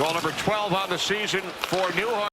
Goal number 12 on the season for Newhart.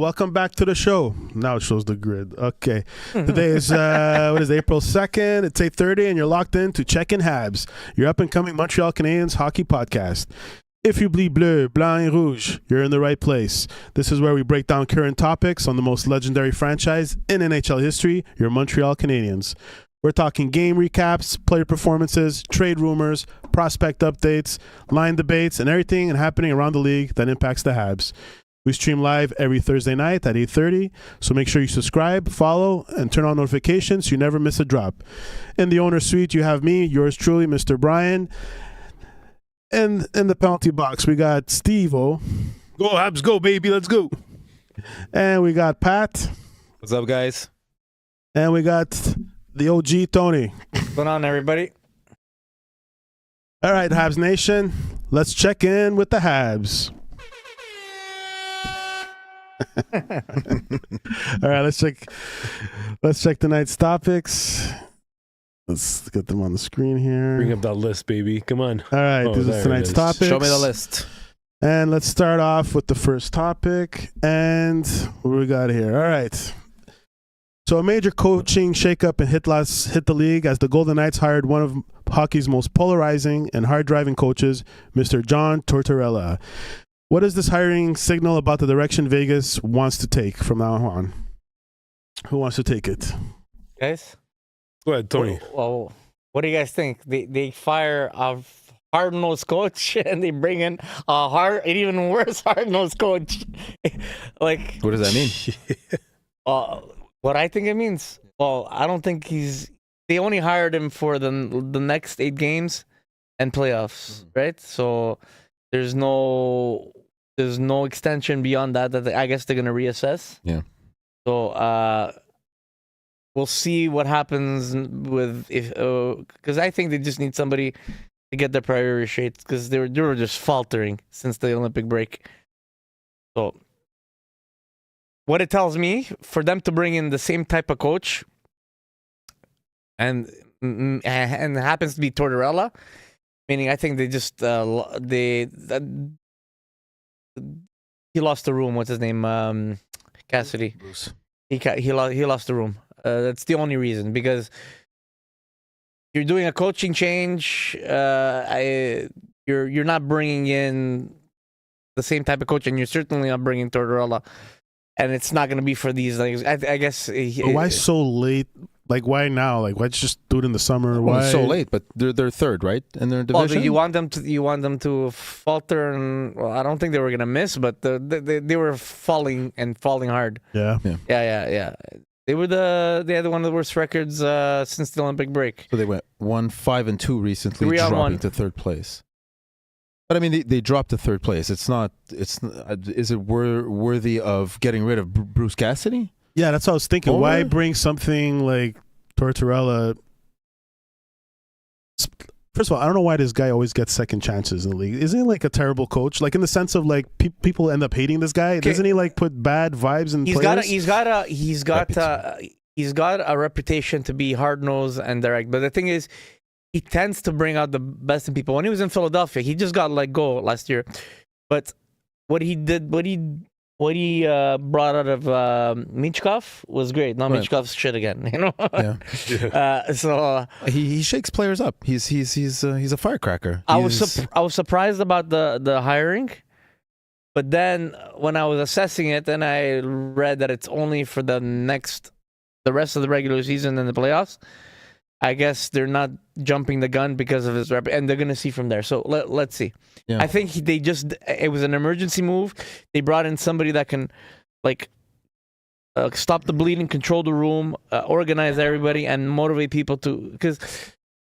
welcome back to the show. Now it shows the grid. Okay. Today is, April 2nd. It's 8:30, and you're locked in to Checkin Habs, your up-and-coming Montreal Canadiens hockey podcast. If you bleed bleu, blanc, et rouge, you're in the right place. This is where we break down current topics on the most legendary franchise in NHL history, your Montreal Canadiens. We're talking game recaps, player performances, trade rumors, prospect updates, line debates, and everything happening around the league that impacts the Habs. We stream live every Thursday night at 8:30, so make sure you subscribe, follow, and turn on notifications so you never miss a drop. In the owner's suite, you have me, yours truly, Mr. Brian. And in the penalty box, we got Steve-O. Go Habs, go baby, let's go. And we got Pat. What's up, guys? And we got the OG Tony. What's going on, everybody? All right, Habs Nation, let's check in with the Habs. All right, let's check tonight's topics. Let's get them on the screen here. Bring up that list, baby. Come on. All right, this is tonight's topics. Show me the list. And let's start off with the first topic. And what do we got here? All right. So a major coaching shakeup and hit the league as the Golden Knights hired one of hockey's most polarizing and hard-driving coaches, Mr. John Tortorella. What does this hiring signal about the direction Vegas wants to take from now on? Who wants to take it? Guys? Go ahead, Tony. Well, what do you guys think? They fire a hard-nosed coach and they bring in an even worse hard-nosed coach. Like, What does that mean? what I think it means? Well, I don't think they only hired him for the next 8 games and playoffs, right? So there's no extension beyond that I guess they're going to reassess. Yeah. So we'll see what happens with because I think they just need somebody to get their priority straight because they were just faltering since the Olympic break. So what it tells me, for them to bring in the same type of coach and it happens to be Tortorella, meaning I think they just he lost the room. What's his name? Cassidy. Bruce. He lost the room. That's the only reason, because you're doing a coaching change. You're not bringing in the same type of coach, and you're certainly not bringing Tortorella. And it's not going to be for these. Like, I guess. Why so late? Like, why now? Like, why just do it in the summer? Well, Why it's so late? But they're third, right? In their division. Well, you want them to falter, and well, I don't think they were going to miss, but they were falling hard. Yeah. They had one of the worst records since the Olympic break. So they went 1-5-2 recently, 3-1. dropping to third place. But I mean, they dropped to third place. Is it worthy of getting rid of Bruce Cassidy? Yeah, that's what I was thinking. Or? Why bring something like Tortorella? First of all, I don't know why this guy always gets second chances in the league. Isn't he like a terrible coach? Like, in the sense of like people end up hating this guy. Okay. Doesn't he like put bad vibes in players? He's got a reputation to be hard nosed and direct. But the thing is, he tends to bring out the best in people. When he was in Philadelphia, he just got let go last year. But what he brought out of Michkov was great. Not Right. Michkov's shit again, you know. Yeah. So He shakes players up. He's a firecracker. I was surprised about the hiring, but then when I was assessing it, and I read that it's only for the rest of the regular season and the playoffs. I guess they're not jumping the gun because of his rep, and they're gonna see from there. So let's see. Yeah. I think it was an emergency move. They brought in somebody that can, like, stop the bleeding, control the room, organize everybody, and motivate people because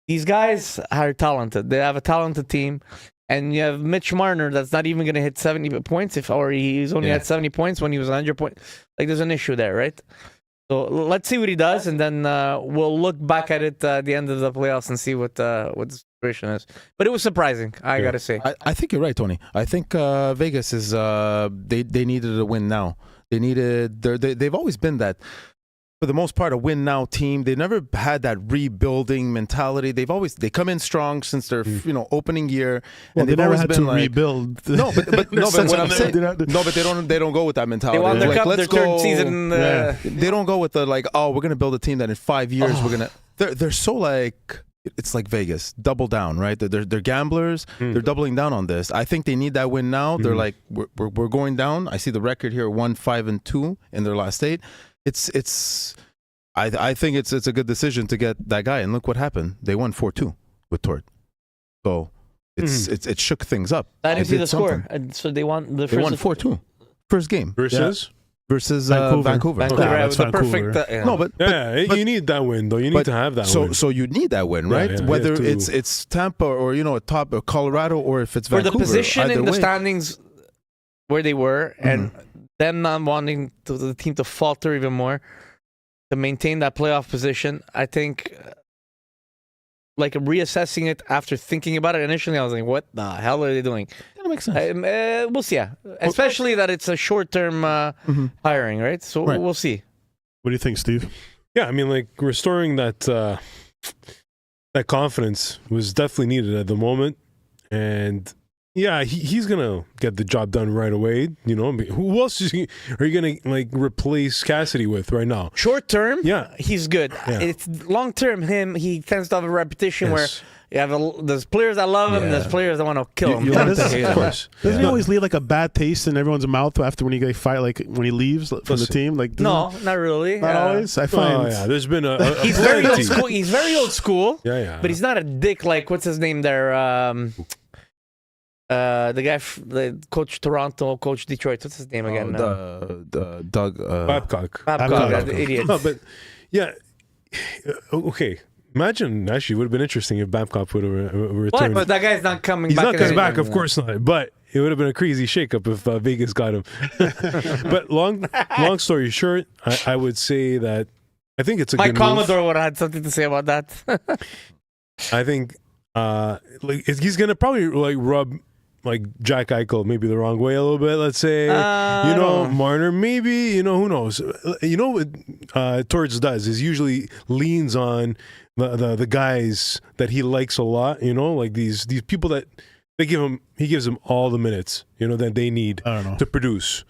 these guys are talented. They have a talented team, and you have Mitch Marner that's not even gonna hit 70 points he's only had 70 points when he was 100 points. Like, there's an issue there, right? So let's see what he does, and then we'll look back at it at the end of the playoffs and see what the situation is. But it was surprising, I gotta say. I think you're right, Tony. I think Vegas is they needed a win now. They've always been that for the most part, a win now team. They never had that rebuilding mentality. They come in strong since their opening year, and they they've never always had been to rebuild. No, but what I'm saying, but they don't go with that mentality. They won their Like, cup, their third season. They don't go with the we're gonna build a team that in 5 years we're gonna. They're so like. It's like Vegas, double down, right? They're gamblers. They're doubling down on this. I think they need that win now. They're like, we're going down. I see the record here: 1-5-2 in their last 8. I think it's a good decision to get that guy. And look what happened. They won 4-2 with Tort. So it shook things up. I didn't see the something. score. And so they won the They first. won 4-2. First game versus Vancouver. Vancouver. Yeah, It that's was a Vancouver. perfect. No, but you need that win though. You need to have that win. So you need that win, right? Yeah, Whether you have to- it's Tampa or a top or Colorado or if it's for Vancouver. the position in the way. standings where they were, and then not wanting the team to falter even more to maintain that playoff position, I think. Like reassessing it after thinking about it initially, I was like, "What the hell are they doing?" That makes sense. We'll see. Yeah, especially that it's a short-term hiring, right? So Right. we'll see. What do you think, Steve? Yeah, I mean, like restoring that confidence was definitely needed at the moment, and yeah, he's gonna get the job done right away. I mean, who else are you gonna like replace Cassidy with right now? Short term, Yeah. he's good. Yeah. It's long term. He tends to have a reputation where Yes. you have there's players that love him, and there's players that want to kill him. you Yeah, let us- Of course. Doesn't he always leave like a bad taste in everyone's mouth after when he fight, like when he leaves from the Listen. team? Like no, not really. not always. I find Oh yeah, there's been a He's very old plenty. school. He's very old school. Yeah. But he's not a dick like what's his name there? The guy, the coach Toronto, coach Detroit. What's his name again? The Doug Babcock. Babcock, Babcock. the idiot. No, but yeah. Okay. Imagine, actually, it would have been interesting if Babcock would have What? returned. But that guy's not coming He's back. not coming as- back, of course not. But it would have been a crazy shakeup if Vegas got him. But long story short, I would say that I think it's a Mike good move. Commodore would have had something to say about that. I think he's gonna probably like rub like Jack Eichel maybe the wrong way a little bit. Let's say I don't know. Marner maybe who knows. What Torts does is usually leans on the guys that he likes a lot. Like these people that he gives them all the minutes that they need I don't know. to produce.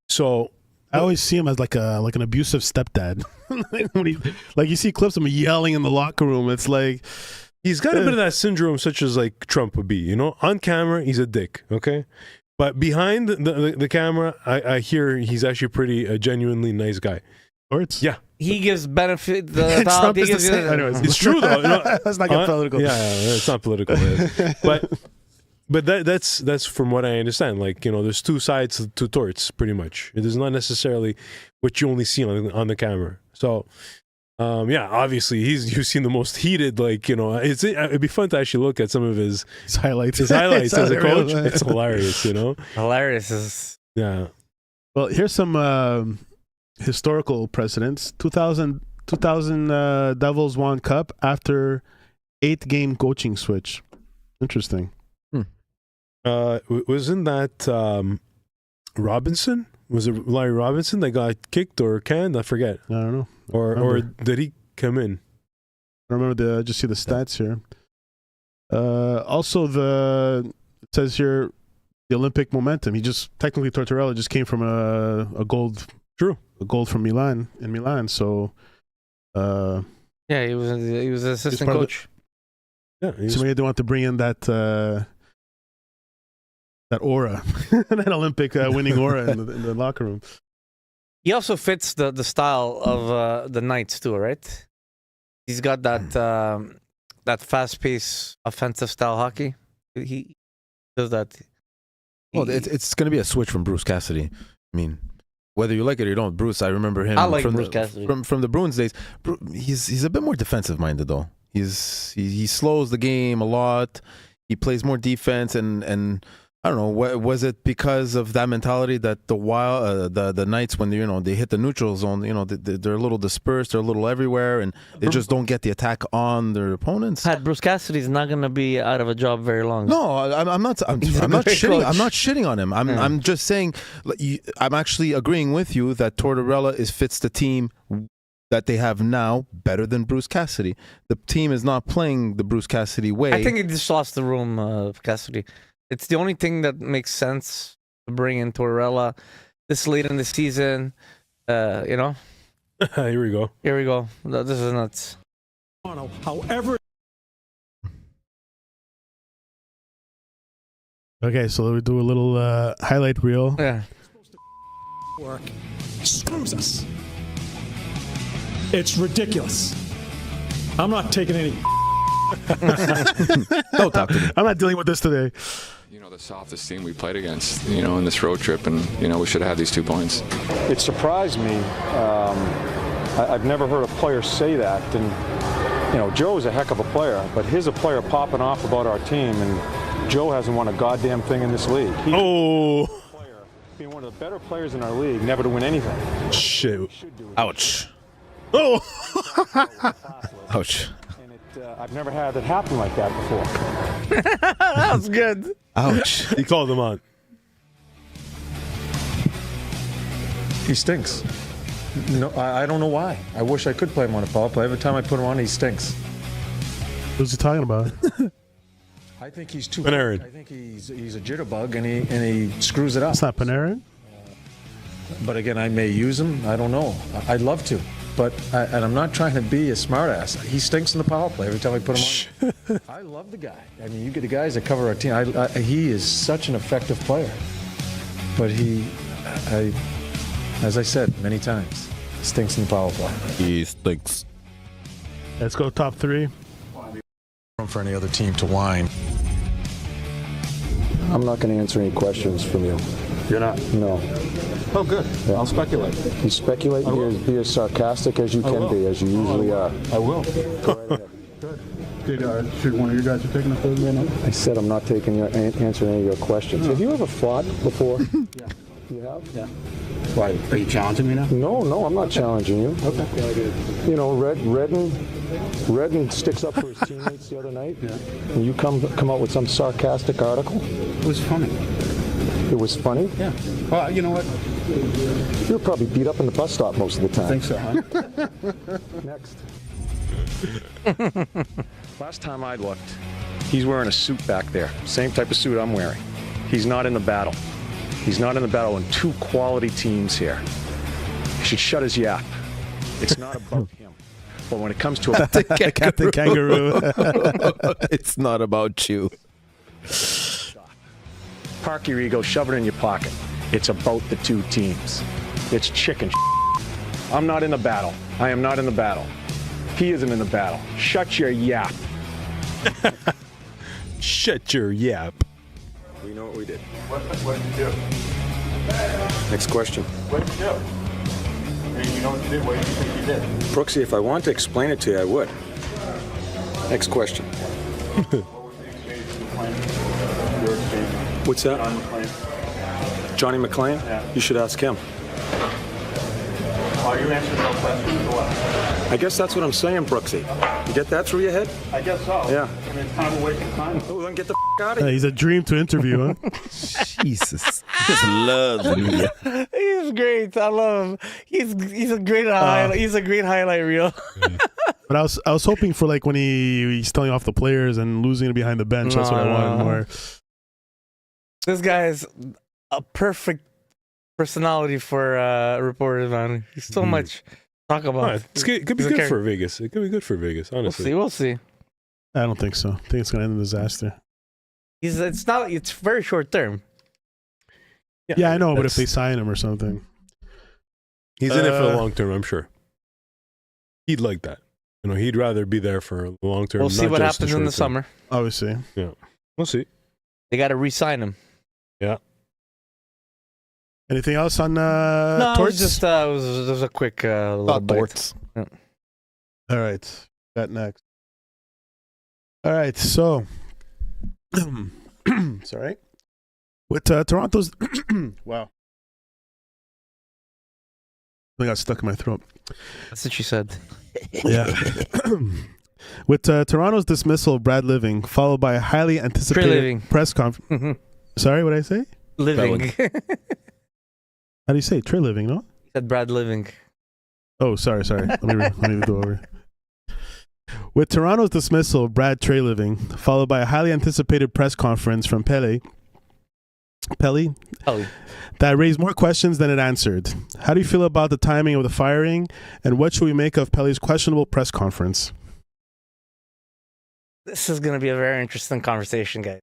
So I always see him as like an abusive stepdad. Like you see clips of him yelling in the locker room. It's like he's got a bit of that syndrome, such as like Trump would be. On camera he's a dick, okay, but behind the camera, I hear he's actually a genuinely nice guy. Torts. Yeah, He gives benefit. The Trump he is the gives same. Anyways, it's true though. Let's not get political. Yeah, it's not political, but that's from what I understand. Like there's two sides to Torts, pretty much. It is not necessarily what you only see on the camera. So. Obviously you've seen the most heated, it'd be fun to actually look at some of his highlights. as a coach. It's hilarious, hilarious. Is Yeah. Well, here's some historical precedents. 2000 Devils won Cup after 8-game coaching switch. Interesting. Wasn't that Robinson? Was it Larry Robinson that got kicked or canned? I forget. I don't know. Or did he come in? I remember just see the stats here. Also, it says here the Olympic momentum. He just technically Tortorella just came from a gold. True. A gold from Milan in Milan. So, yeah, he was an assistant part of coach. Yeah. so maybe they want to bring in that aura, that Olympic winning aura in the locker room. He also fits the style of the Knights too, right? He's got that fast-paced offensive style hockey. He does that. Well, it's going to be a switch from Bruce Cassidy. I mean, whether you like it or you don't, Bruce. I remember him I like from Bruce Cassidy. from the Bruins days. He's a bit more defensive minded though. He slows the game a lot. He plays more defense and I don't know. Was it because of that mentality that the Knights, when they hit the neutral zone, they're a little dispersed, they're a little everywhere, and they just don't get the attack on their opponents. Pat, Bruce Cassidy's not going to be out of a job very long. No, I'm not. I'm not great shitting. coach. I'm not shitting on him. I'm just saying. I'm actually agreeing with you that Tortorella fits the team that they have now better than Bruce Cassidy. The team is not playing the Bruce Cassidy way. I think he just lost the room, Cassidy. It's the only thing that makes sense to bring in Tortorella this late in the season. You know? Here we go. Here we go. This is nuts. However, Okay, so we do a little highlight reel. Yeah. work screws us. It's ridiculous. I'm not taking any. Don't talk to me. I'm not dealing with this today. You know, the softest team we played against, you know, in this road trip, and, you know, we should have had these 2 points. It surprised me. I've never heard a player say that. And, you know, Joe's a heck of a player, but here's a player popping off about our team, and Joe hasn't won a goddamn thing in this league. He's Oh, being one of the better players in our league, never to win anything. shit. Ouch. Oh, Ouch. And I've never had it happen like that before. That was good. Ouch. He called him on. He stinks. No, I don't know why. I wish I could play him on a power play. Every time I put him on, he stinks. what's he talking about? I think he's too. Panarin. I think he's a jitterbug, and he screws it up. It's not Panarin. But again, I may use him. I don't know. I'd love to, but and I'm not trying to be a smartass. He stinks in the power play every time I put him on. I love the guy. I mean, you get the guys that cover our team. He is such an effective player, but as I said many times, stinks in the power play. He stinks. Let's go top 3. For any other team to whine. I'm not going to answer any questions from you. You're not. No. Oh, good. I'll speculate. You speculate, be as sarcastic as you can be, as you usually are. I will. Should one of you guys be taking a third minute? I said I'm not answering any of your questions. Have you ever fought before? Yeah. You have? Yeah. Why? Are you challenging me now? No, I'm not challenging you. Okay. You know, Redden sticks up for his teammates the other night, and you come out with some sarcastic article. It was funny. It was funny? Yeah. Well, you know what? You're probably beat up in the bus stop most of the time. I think so, huh? Next. Last time I looked, he's wearing a suit back there. Same type of suit I'm wearing. He's not in the battle. He's not in the battle in 2 quality teams here. He should shut his yap. It's not about him. But when it comes to Captain Kangaroo. It's not about you. park your ego, shove it in your pocket. It's about the 2 teams. It's chicken. I'm not in the battle. I am not in the battle. He isn't in the battle. Shut your yap. Shut your yap. We know what we did. What did you do? Next question. What did you do? I mean, you know what you did. What do you think you did? Brooksy, if I wanted to explain it to you, I would. Next question. What was the exchange McLean? Your exchange? What's that? John McLean. Johnny McLean? Yeah. You should ask him. Are you answering no questions or what? I guess that's what I'm saying, Brooksy. You get that through your head? I guess so. Yeah. I mean, it's kind of a waste of time. Oh, then get the out of here. He's a dream to interview, huh? Jesus. Just loves the media. He's great. I love him. He's a great highlight. He's a great highlight reel. But I was hoping for like when he's telling off the players and losing behind the bench. That's what I wanted more. This guy is a perfect personality for reporters, man. He's so much to talk about. It could be He's a good character. for Vegas. It could be good for Vegas, honestly. We'll see. I don't think so. I think it's gonna end in disaster. It's very short term. Yeah, I know, but if that's- they sign him or something, He's in it for the long term, I'm sure. He'd like that. You know, he'd rather be there for the long term. We'll see not what just happens in the short term. summer. obviously. We'll see. They got to re-sign him. Anything else on No, it Torts? was just it was a quick little bite. Torts. All right, that next. All right, so sorry. With Toronto's wow, I got stuck in my throat. That's what she said. Yeah. With Toronto's dismissal of Brad Living, followed by a highly Living. anticipated press conference. Sorry, what did I say? Living. How do you say it? Trey Living, no? Said Brad Living. Oh, sorry. Let me go over. With Toronto's dismissal of Brad Treliving, followed by a highly anticipated press conference from Pele, that raised more questions than it answered. How do you feel about the timing of the firing, and what should we make of Pele's questionable press conference? This is going to be a very interesting conversation, guys.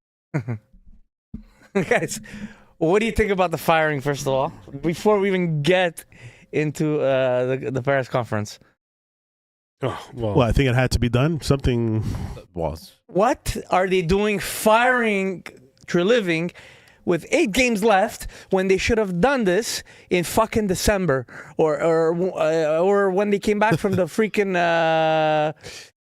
Guys, what do you think about the firing, first of all, before we even get into the press conference? Oh, well, Well, I think it had to be done. Something Was. What are they doing firing Treliving with 8 games left when they should have done this in fucking December or when they came back from the freaking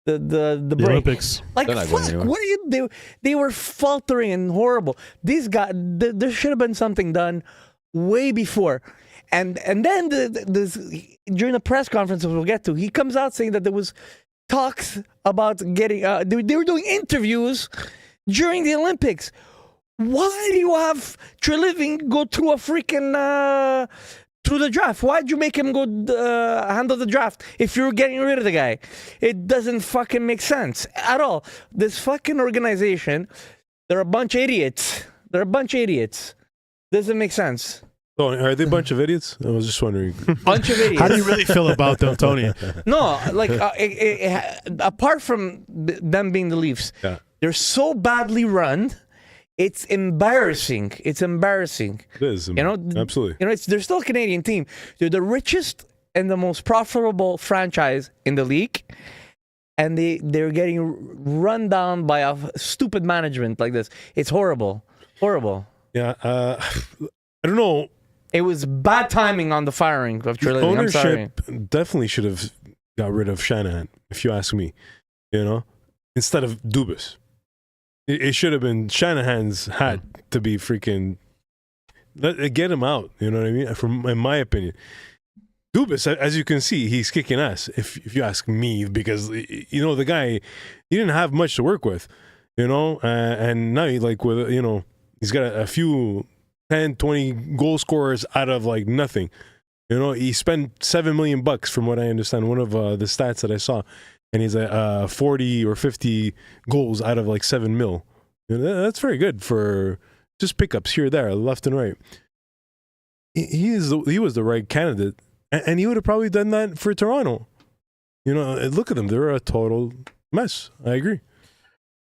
the break. Olympics. Like, They're not going fuck, anywhere. what are you? They were faltering and horrible. These guys, there should have been something done way before. And then during the press conference, we'll get to, he comes out saying that there was talks about getting. They were doing interviews during the Olympics. Why do you have Treliving go through a freaking through the draft? Why'd you make him go handle the draft if you're getting rid of the guy? It doesn't fucking make sense at all. This fucking organization, they're a bunch of idiots. Doesn't make sense. oh, are they a bunch of idiots? I was just wondering. Bunch of idiots. How do you really feel about them, Tony? No, like apart from them being the Leafs, Yeah. they're so badly run. It's embarrassing. It is. You know, absolutely. They're still a Canadian team. They're the richest and the most profitable franchise in the league, and they're getting run down by a stupid management like this. It's horrible. Yeah. I don't know. It was bad timing on the firing of Treliving. I'm sorry. Ownership definitely should have got rid of Shanahan, if you ask me. You know, instead of Dubas. It should have been Shanahan's hat to be freaking get him out. You know what I mean? In my opinion, Dubas, as you can see, he's kicking ass. If you ask me, because the guy, he didn't have much to work with. And now he's got a few 10, 20 goal scorers out of like nothing. He spent $7 million from what I understand. One of the stats that I saw. And he's at 40 or 50 goals out of like 7 mil. That's very good for just pickups here, there, left and right. He was the right candidate, and he would have probably done that for Toronto. Look at them; they're a total mess. I agree.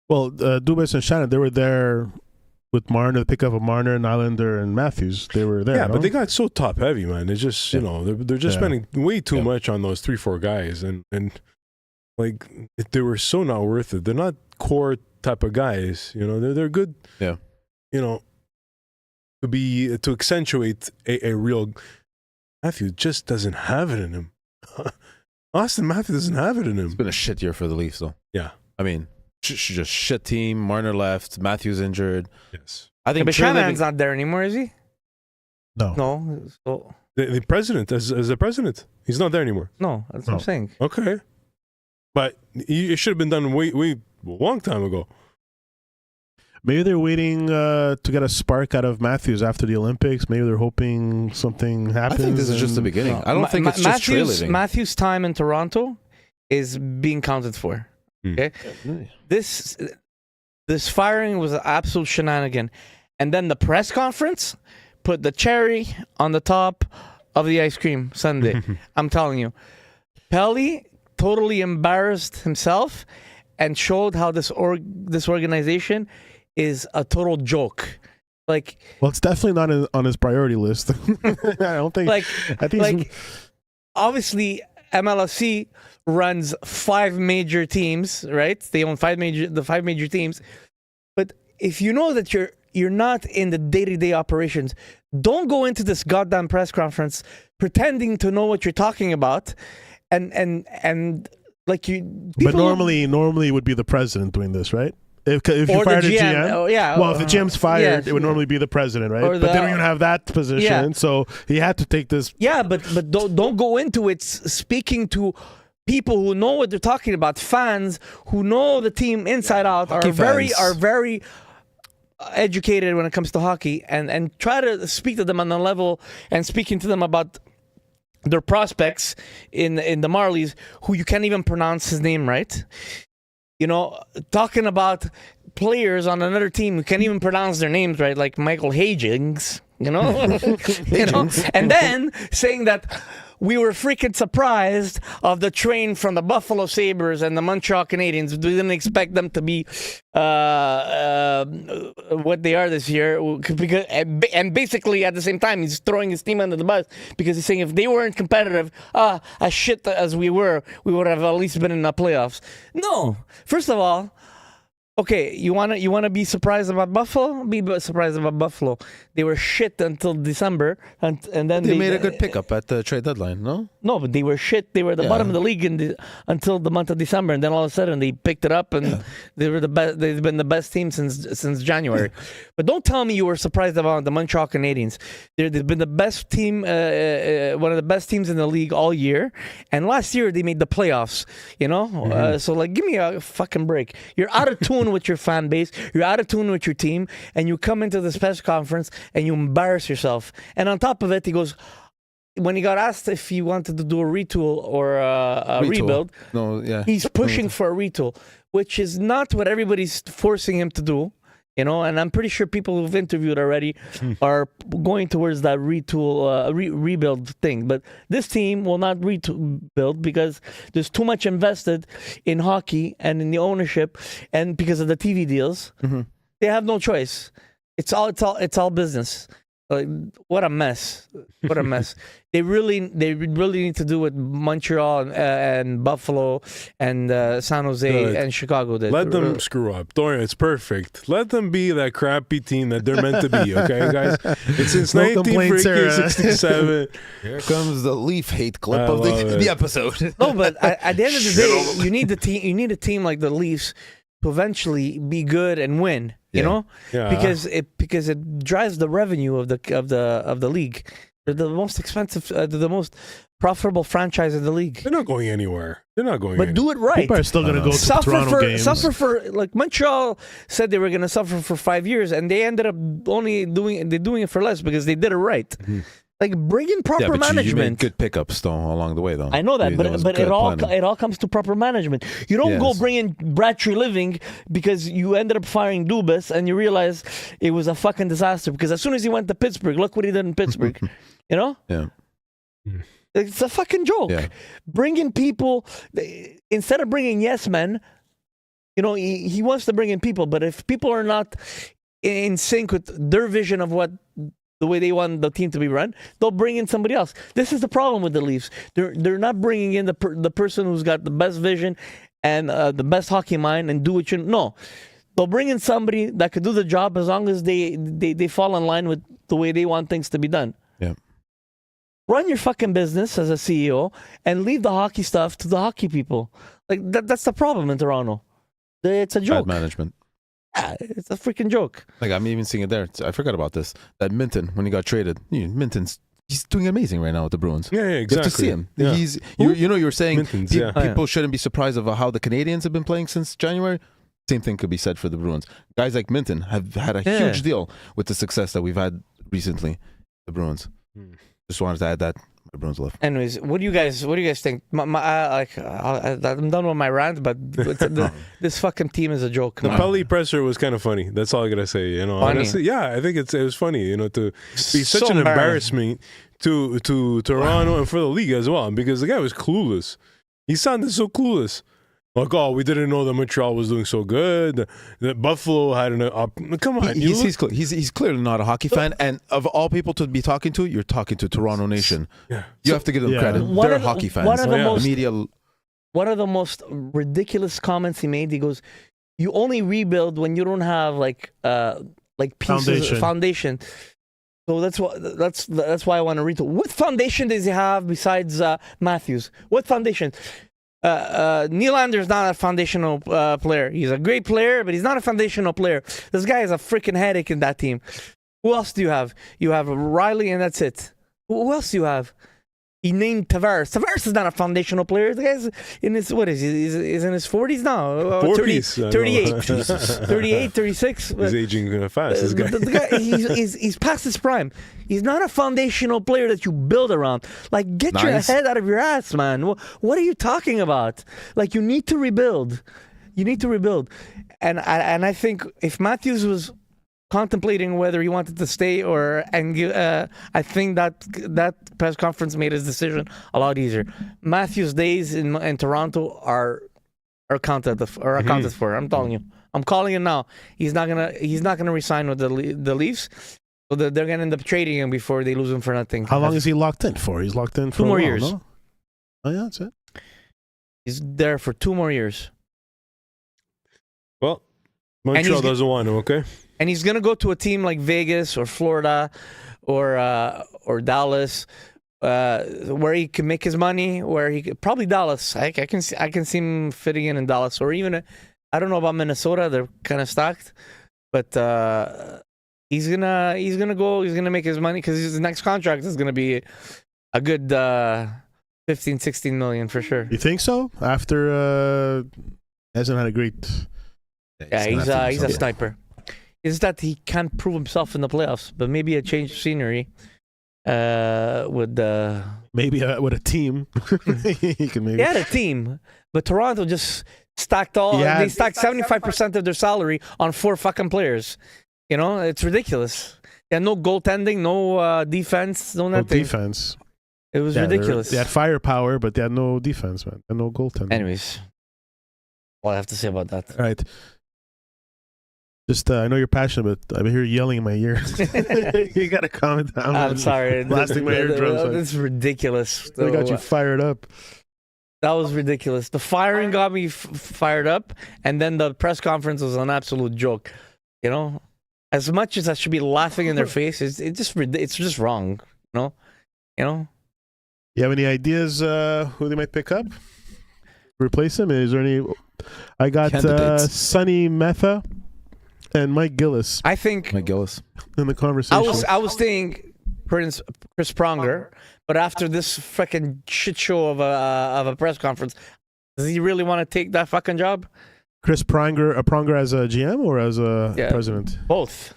Well, Dubas and Shannon, they were there with Marner, the pickup of Marner, Nylander, and Matthews. They were there. Yeah, no? but they got so top heavy, man. It's just they're just spending way too much on those 3-4 guys, and like they were so not worth it. They're not core type of guys. They're good. Yeah. To accentuate a real Matthews just doesn't have it in him. Austin Matthews doesn't have it in him. It's been a shit year for the Leafs, though. Yeah. I mean, just shit team. Marner left. Matthews injured. Yes. I think But Shanahan's not there anymore, is he? No. No. So, The president, as the president, he's not there anymore. no, that's what I'm saying. Okay. But it should have been done way a long time ago. Maybe they're waiting to get a spark out of Matthews after the Olympics. Maybe they're hoping something happens. I think this is just the beginning. I don't think it's just Treliving. Matthews' time in Toronto is being counted for. Okay, this firing was an absolute shenanigan, and then the press conference put the cherry on the top of the ice cream sundae. I'm telling you, Pelly totally embarrassed himself and showed how this organization is a total joke. Like, well, it's definitely not on his priority list. I don't think. I think obviously MLSC runs 5 major teams, right? They own 5 major teams. But if you know that you're not in the day-to-day operations, don't go into this goddamn press conference pretending to know what you're talking about, and like you. But normally it would be the president doing this, right? If you fired a GM, well, if the GM's fired, it would normally be the president, right? But they don't even have that position, so he had to take this. Yeah, but don't go into it speaking to people who know what they're talking about, fans who know the team inside out, are very educated when it comes to hockey, and try to speak to them on the level and speaking to them about their prospects in the Marlies, who you can't even pronounce his name right. You know, talking about players on another team who can't even pronounce their names right, like Michael Hagings, you know, and then saying that we were freaking surprised of the train from the Buffalo Sabres and the Montreal Canadiens. We didn't expect them to be what they are this year. Because, and basically, at the same time, he's throwing his team under the bus because he's saying if they weren't competitive, as shit as we were, we would have at least been in the playoffs. No. First of all, okay, you wanna be surprised about Buffalo? Be surprised about Buffalo. They were shit until December, and then They made a good pickup at the trade deadline, no? No, but they were shit. They were the bottom of the league until the month of December, and then all of a sudden they picked it up, and they were the best. They've been the best team since January. But don't tell me you were surprised about the Montreal Canadiens. They've been the best team, one of the best teams in the league all year, and last year they made the playoffs. You know, so like, give me a fucking break. You're out of tune with your fan base. You're out of tune with your team, and you come into this press conference and you embarrass yourself. And on top of it, he goes, when he got asked if he wanted to do a retool or a rebuild, he's pushing for a retool, which is not what everybody's forcing him to do. You know, and I'm pretty sure people who've interviewed already are going towards that retool, rebuild thing. But this team will not rebuild because there's too much invested in hockey and in the ownership, and because of the TV deals, they have no choice. It's all business. Like, what a mess! What a mess! They really need to do what Montreal and Buffalo and San Jose and Chicago did. Let them screw up. Don't worry, it's perfect. Let them be that crappy team that they're meant to be. Okay, guys. It's since 1967. Here comes the Leaf hate clip of the episode. No, but at the end of the day, you need the team. You need a team like the Leafs to eventually be good and win. You know, because it drives the revenue of the league. They're the most expensive, the most profitable franchise in the league. They're not going anywhere. But do it right. People are still going to go to Toronto games. Suffer for, like, Montreal said they were going to suffer for 5 years, and they ended up only doing it for less because they did it right. Like, bring in proper management. You made good pickups though along the way, though. I know that, but it all comes to proper management. You don't go bring in Brad Treliving because you ended up firing Dubas and you realize it was a fucking disaster. Because as soon as he went to Pittsburgh, look what he did in Pittsburgh. You know? Yeah. It's a fucking joke. Yeah. Bring in people instead of bringing yes men. You know, he wants to bring in people, but if people are not in sync with their vision of what the way they want the team to be run, they'll bring in somebody else. This is the problem with the Leafs. They're not bringing in the person who's got the best vision and the best hockey mind and do what you no. They'll bring in somebody that could do the job as long as they fall in line with the way they want things to be done. Yeah. Run your fucking business as a CEO and leave the hockey stuff to the hockey people. Like that's the problem in Toronto. It's a joke. Bad management. Yeah, it's a freaking joke. Like, I'm even seeing it there. I forgot about this. That Minton, when he got traded, he's doing amazing right now with the Bruins. Yeah, exactly. You have to see him. Yeah. You were saying Mintons, people shouldn't be surprised of how the Canadiens have been playing since January. Same thing could be said for the Bruins. Guys like Minton have had a huge deal with the success that we've had recently. The Bruins. Just wanted to add that. My Bruins love. Anyways, what do you guys think? I'm done with my rant, but this fucking team is a joke. The Pelly presser was kind of funny. That's all I gotta say. You know, funny. honestly, yeah, I think it was funny. You know, to be such an embarrassment to Toronto and for the league as well, because the guy was clueless. He sounded so clueless. Like, oh, we didn't know that Montreal was doing so good. That Buffalo had come on. He's clearly not a hockey fan. And of all people to be talking to, you're talking to Toronto Nation. Yeah. You have to give them credit. They're hockey fans. One of the most ridiculous comments he made, he goes, you only rebuild when you don't have like pieces foundation. So that's why I want to retool. What foundation does he have besides Matthews? What foundation? Nylander's not a foundational player. He's a great player, but he's not a foundational player. This guy is a freaking headache in that team. Who else do you have? You have Riley, and that's it. Who else do you have? He named Tavares. Tavares is not a foundational player. The guy's in his, what is he? He's in his 40s now. 40s. 38. 38, 36. He's aging fast, this guy. The guy he's past his prime. He's not a foundational player that you build around. Like, get your head out of your ass, man. What are you talking about? Like, you need to rebuild. You need to rebuild. And I think if Matthews was contemplating whether he wanted to stay I think that press conference made his decision a lot easier. Matthews' days in Toronto are accounted for. I'm telling you. I'm calling it now. He's not gonna resign with the Leafs. So they're gonna end up trading him before they lose him for nothing. How long is he locked in for? He's locked in for 2 more a while, years. No? Oh yeah, that's it. He's there for 2 more years. Well, Montreal doesn't want him, okay? And he's gonna go to a team like Vegas or Florida or Dallas, where he can make his money. Probably Dallas. I can see him fitting in Dallas, or even I don't know about Minnesota. They're kind of stocked, but he's gonna go. He's gonna make his money because his next contract is gonna be a good 15, 16 million for sure. You think so? After hasn't had a great. Yeah, he's a sniper. Is that he can't prove himself in the playoffs, but maybe a change of scenery would maybe with a team. He can maybe. He had a team, but Toronto just stacked they stacked 75% of their salary on 4 fucking players. You know, it's ridiculous. They had no goaltending, no defense, no nothing. No defense. It was ridiculous. They had firepower, but they had no defense, man, and no goaltending. Anyways, all I have to say about that. All right. Just, I know you're passionate, but I hear you yelling in my ear. You got to calm it down. I'm sorry. Blasting my eardrums. This is ridiculous. They got you fired up. That was ridiculous. The firing got me fired up, and then the press conference was an absolute joke. You know, as much as I should be laughing in their face, it's just wrong. You know. You have any ideas who they might pick up? Replace him? Is there any? I got Sonny Metha and Mike Gillis. I think Mike Gillis in the conversation. I was saying Chris Pronger, but after this freaking shit show of a press conference, does he really want to take that fucking job? Chris Pronger as a GM or as a president? Both.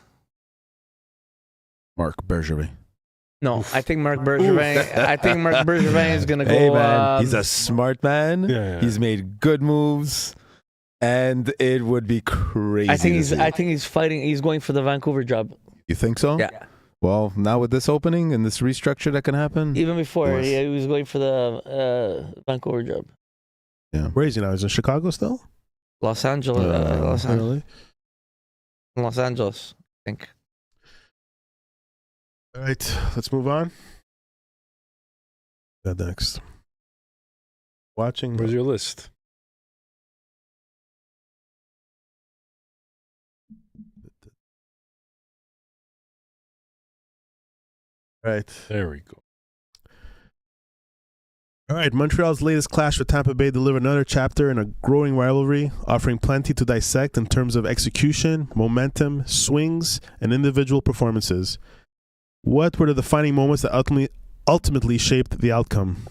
Marc Bergevin. No, I think Marc Bergevin. I think Marc Bergevin is gonna go. Hey man, he's a smart man. Yeah. He's made good moves, and it would be crazy. I think he's fighting. He's going for the Vancouver job. You think so? Yeah. Well, now with this opening and this restructure that can happen, Even before, he was going for the Vancouver job. Yeah. Where is he now? Is he in Chicago still? Los Angeles. Los Angeles, I think. All right, let's move on. That next. Watching. Where's your list? Right. There we go. All right, Montreal's latest clash with Tampa Bay delivered another chapter in a growing rivalry, offering plenty to dissect in terms of execution, momentum, swings, and individual performances. What were the defining moments that ultimately shaped the outcome?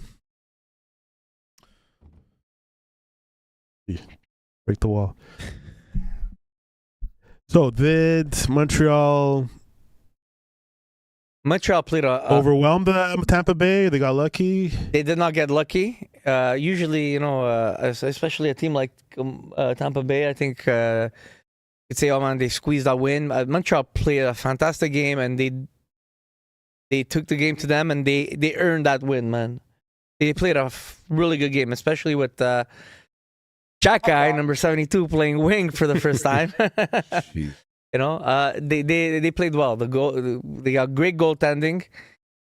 Break the wall. So, did Montreal played overwhelm the Tampa Bay? They got lucky. They did not get lucky. Usually, especially a team like Tampa Bay, I think you'd say, oh man, they squeezed that win. Montreal played a fantastic game, and they took the game to them, and they earned that win, man. They played a really good game, especially with Jack Guy, number 72, playing wing for the first time. They played well. They got great goaltending.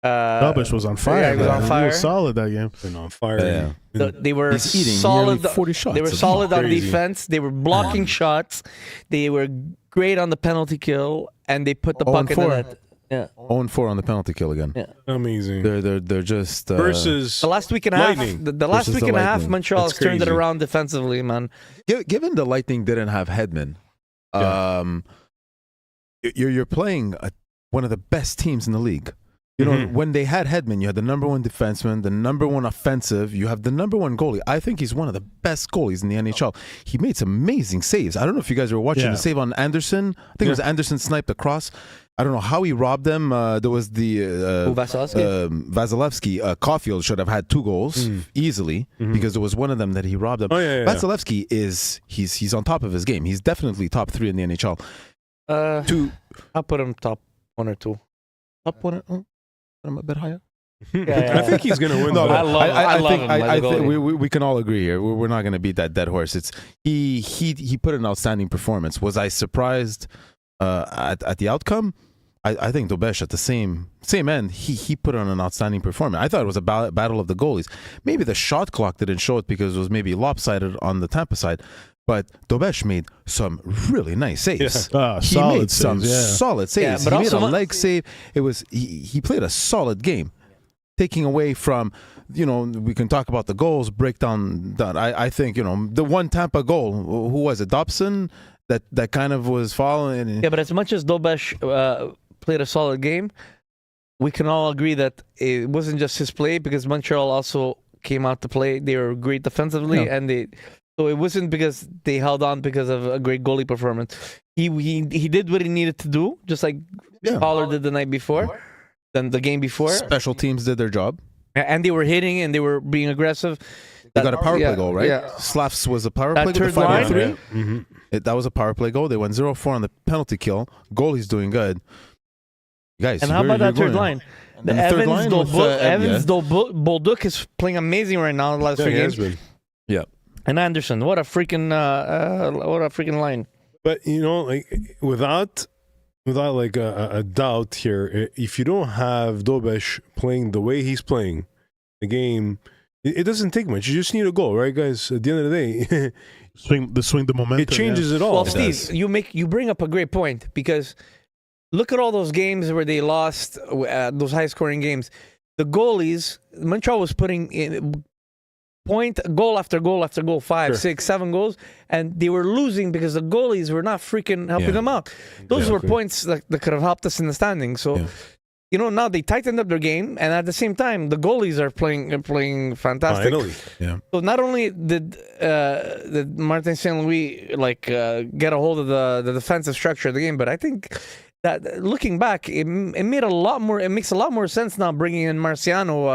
Dubbish was on fire. Yeah, he was on fire. He was solid that game. Been on fire. They were He's eating solid. nearly 40 shots. They were solid on Crazy. defense. They were blocking shots. They were great on the penalty kill, and they put the puck in the net. Yeah. 0-4 on the penalty kill again. Yeah. Amazing. They're just Versus The last week and a half, Lightning. the last Versus week the and a half, Lightning. Montreal That's has turned it crazy. around defensively, man. given the Lightning didn't have Hedman. You're playing one of the best teams in the league. You know, when they had Hedman, you had the number one defenseman, the number one offensive, you have the number one goalie. I think he's one of the best goalies in the NHL. He made some amazing saves. I don't know if you guys were watching the save on Anderson. I think it was Anderson sniped across. I don't know how he robbed them. There was the Vasilevsky. Caulfield should have had 2 goals easily because there was one of them that he robbed them. Vasilevsky he's on top of his game. He's definitely top 3 in the NHL. I'll put him top 1 or 2. Top 1 or I'm a bit higher. I think he's going to win. I love him. I think we can all agree here. We're not going to beat that dead horse. It's he put an outstanding performance. Was I surprised at the outcome? I think Dobesh at the same end, he put on an outstanding performance. I thought it was a battle of the goalies. Maybe the shot clock didn't show it because it was maybe lopsided on the Tampa side. But Dobesh made some really nice saves. He made some solid saves. He made a leg save. It was he played a solid game, taking away from, we can talk about the goals breakdown. I think the one Tampa goal. Who was it? Dobson that kind of was following. Yeah, but as much as Dobesh played a solid game, we can all agree that it wasn't just his play because Montreal also came out to play. They were great defensively and so it wasn't because they held on because of a great goalie performance. He did what he needed to do, just like Pollard did the night before, then the game before. Special teams did their job. And they were hitting and they were being aggressive. They got a power play goal, right? Yeah. Slavs was a power play goal. 5-3. That was a power play goal. They went 0-4 on the penalty kill. Goalie's doing good. Guys, and how about that third line? The Evans Bolduc is playing amazing right now in the last 3 games. Yeah. And Anderson, what a freaking line! But without like a doubt here, if you don't have Dobesh playing the way he's playing the game, it doesn't take much. You just need a goal, right, guys? At the end of the day, swing the momentum. It changes it all. Well, Steve, you bring up a great point because look at all those games where they lost, those high-scoring games. The goalies, Montreal was putting in goal after goal after goal, 5, 6, 7 goals, and they were losing because the goalies were not freaking helping them out. Those were points that could have helped us in the standings. So, now they tightened up their game, and at the same time, the goalies are playing fantastic. Finally. Yeah. So not only did Martin St. Louis get a hold of the defensive structure of the game, but I think that looking back, it makes a lot more sense now bringing in Marciano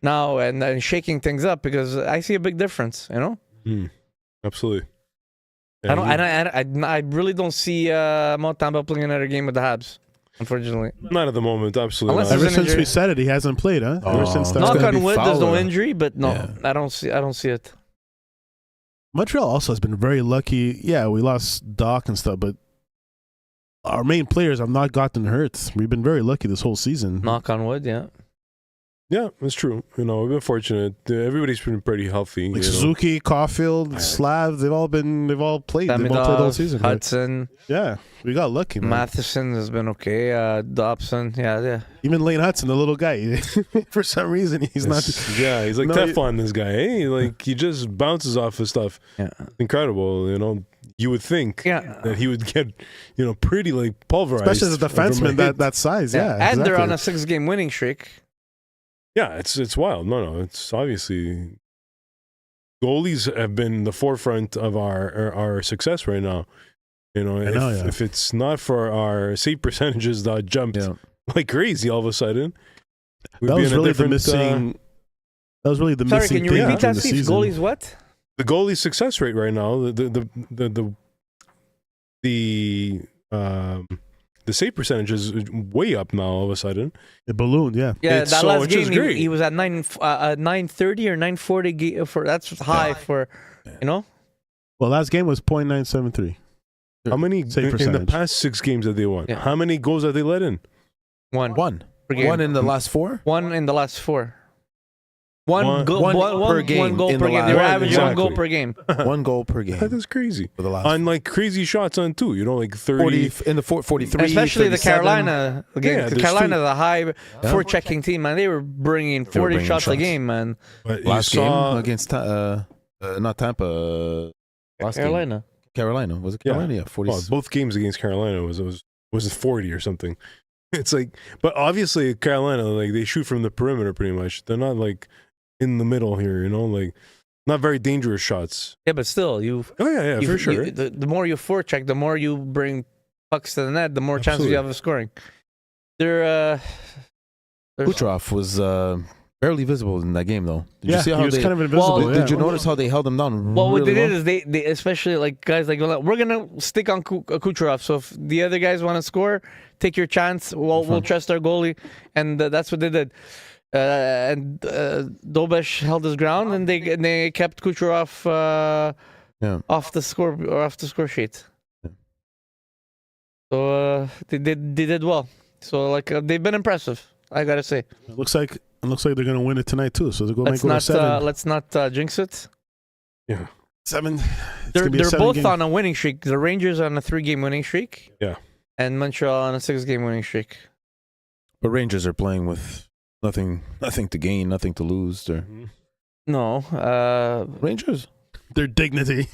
now and shaking things up because I see a big difference. Absolutely. I really don't see Mount Tampa playing another game with the Habs. Unfortunately, not at the moment. Absolutely. Unless Not. Ever since we said it, he hasn't played, huh? Ever since that. Knock on wood, there's no injury, but no, I don't see it. Montreal also has been very lucky. Yeah, we lost Doc and stuff, but our main players have not gotten hurt. We've been very lucky this whole season. Knock on wood, yeah. Yeah, that's true. We've been fortunate. Everybody's been pretty healthy. Like Suzuki, Caulfield, Slav, they've all played. They've all played the whole season. Hudson. Yeah, we got lucky, man. Matheson has been okay. Dobson, yeah. Even Lane Hudson, the little guy, for some reason he's not. Yeah, he's like Teflon. This guy, he just bounces off of stuff. Yeah, incredible. You would think that he would get, pretty pulverized. Especially as a defenseman that size. Yeah, and exactly. they're on a 6-game winning streak. Yeah, it's wild. No, it's obviously goalies have been the forefront of our success right now. If it's not for our save percentages that jumped like crazy all of a sudden, that was really the missing. That was really the missing. Sorry, can you repeat that, Steve? Goalies what? The goalie success rate right now, the save percentage is way up now all of a sudden. It ballooned, yeah. Yeah, that last game he was at 930 or 940 that's high for, Well, last game was .973. How many in the past 6 games that they won? Yeah. How many goals have they let in? One per game. One in the last 4? One in the last 4. One goal per game. One goal per game. They were averaging 1 goal per game. 1 goal per game. That is crazy. For the last on crazy shots on 2, 30 in the 43. Especially 37. the Carolina game. Yeah, Carolina, the high forechecking team, man. They were bringing 40 shots a game, man. But last game against not Tampa. Carolina. Carolina, was it Carolina? Yeah, 40. Both games against Carolina was 40 or something. It's like, but obviously Carolina, like they shoot from the perimeter pretty much. They're not like in the middle here, like not very dangerous shots. Yeah, but still, For sure. The more you forecheck, the more you bring pucks to the net, the more chances you have of scoring. There's Kucherov was barely visible in that game, though. Did you see how he was they, kind of invisible. Well, Did you notice how they held him down? Well, what really they did well? is they especially like guys like, we're gonna stick on Kucherov. So if the other guys want to score, take your chance. We'll trust our goalie, and that's what they did. And Dobesh held his ground, and they kept Kucherov off the score sheet. Yeah. So they did well. So like they've been impressive, I gotta say. It looks like they're gonna win it tonight too. So they're going to go to 7. Let's not jinx it. Yeah. 7. They're both on a winning streak. The Rangers on a 3-game winning streak. Yeah. And Montreal on a 6-game winning streak. But Rangers are playing with nothing to gain, nothing to lose. They're No, Rangers. Their dignity.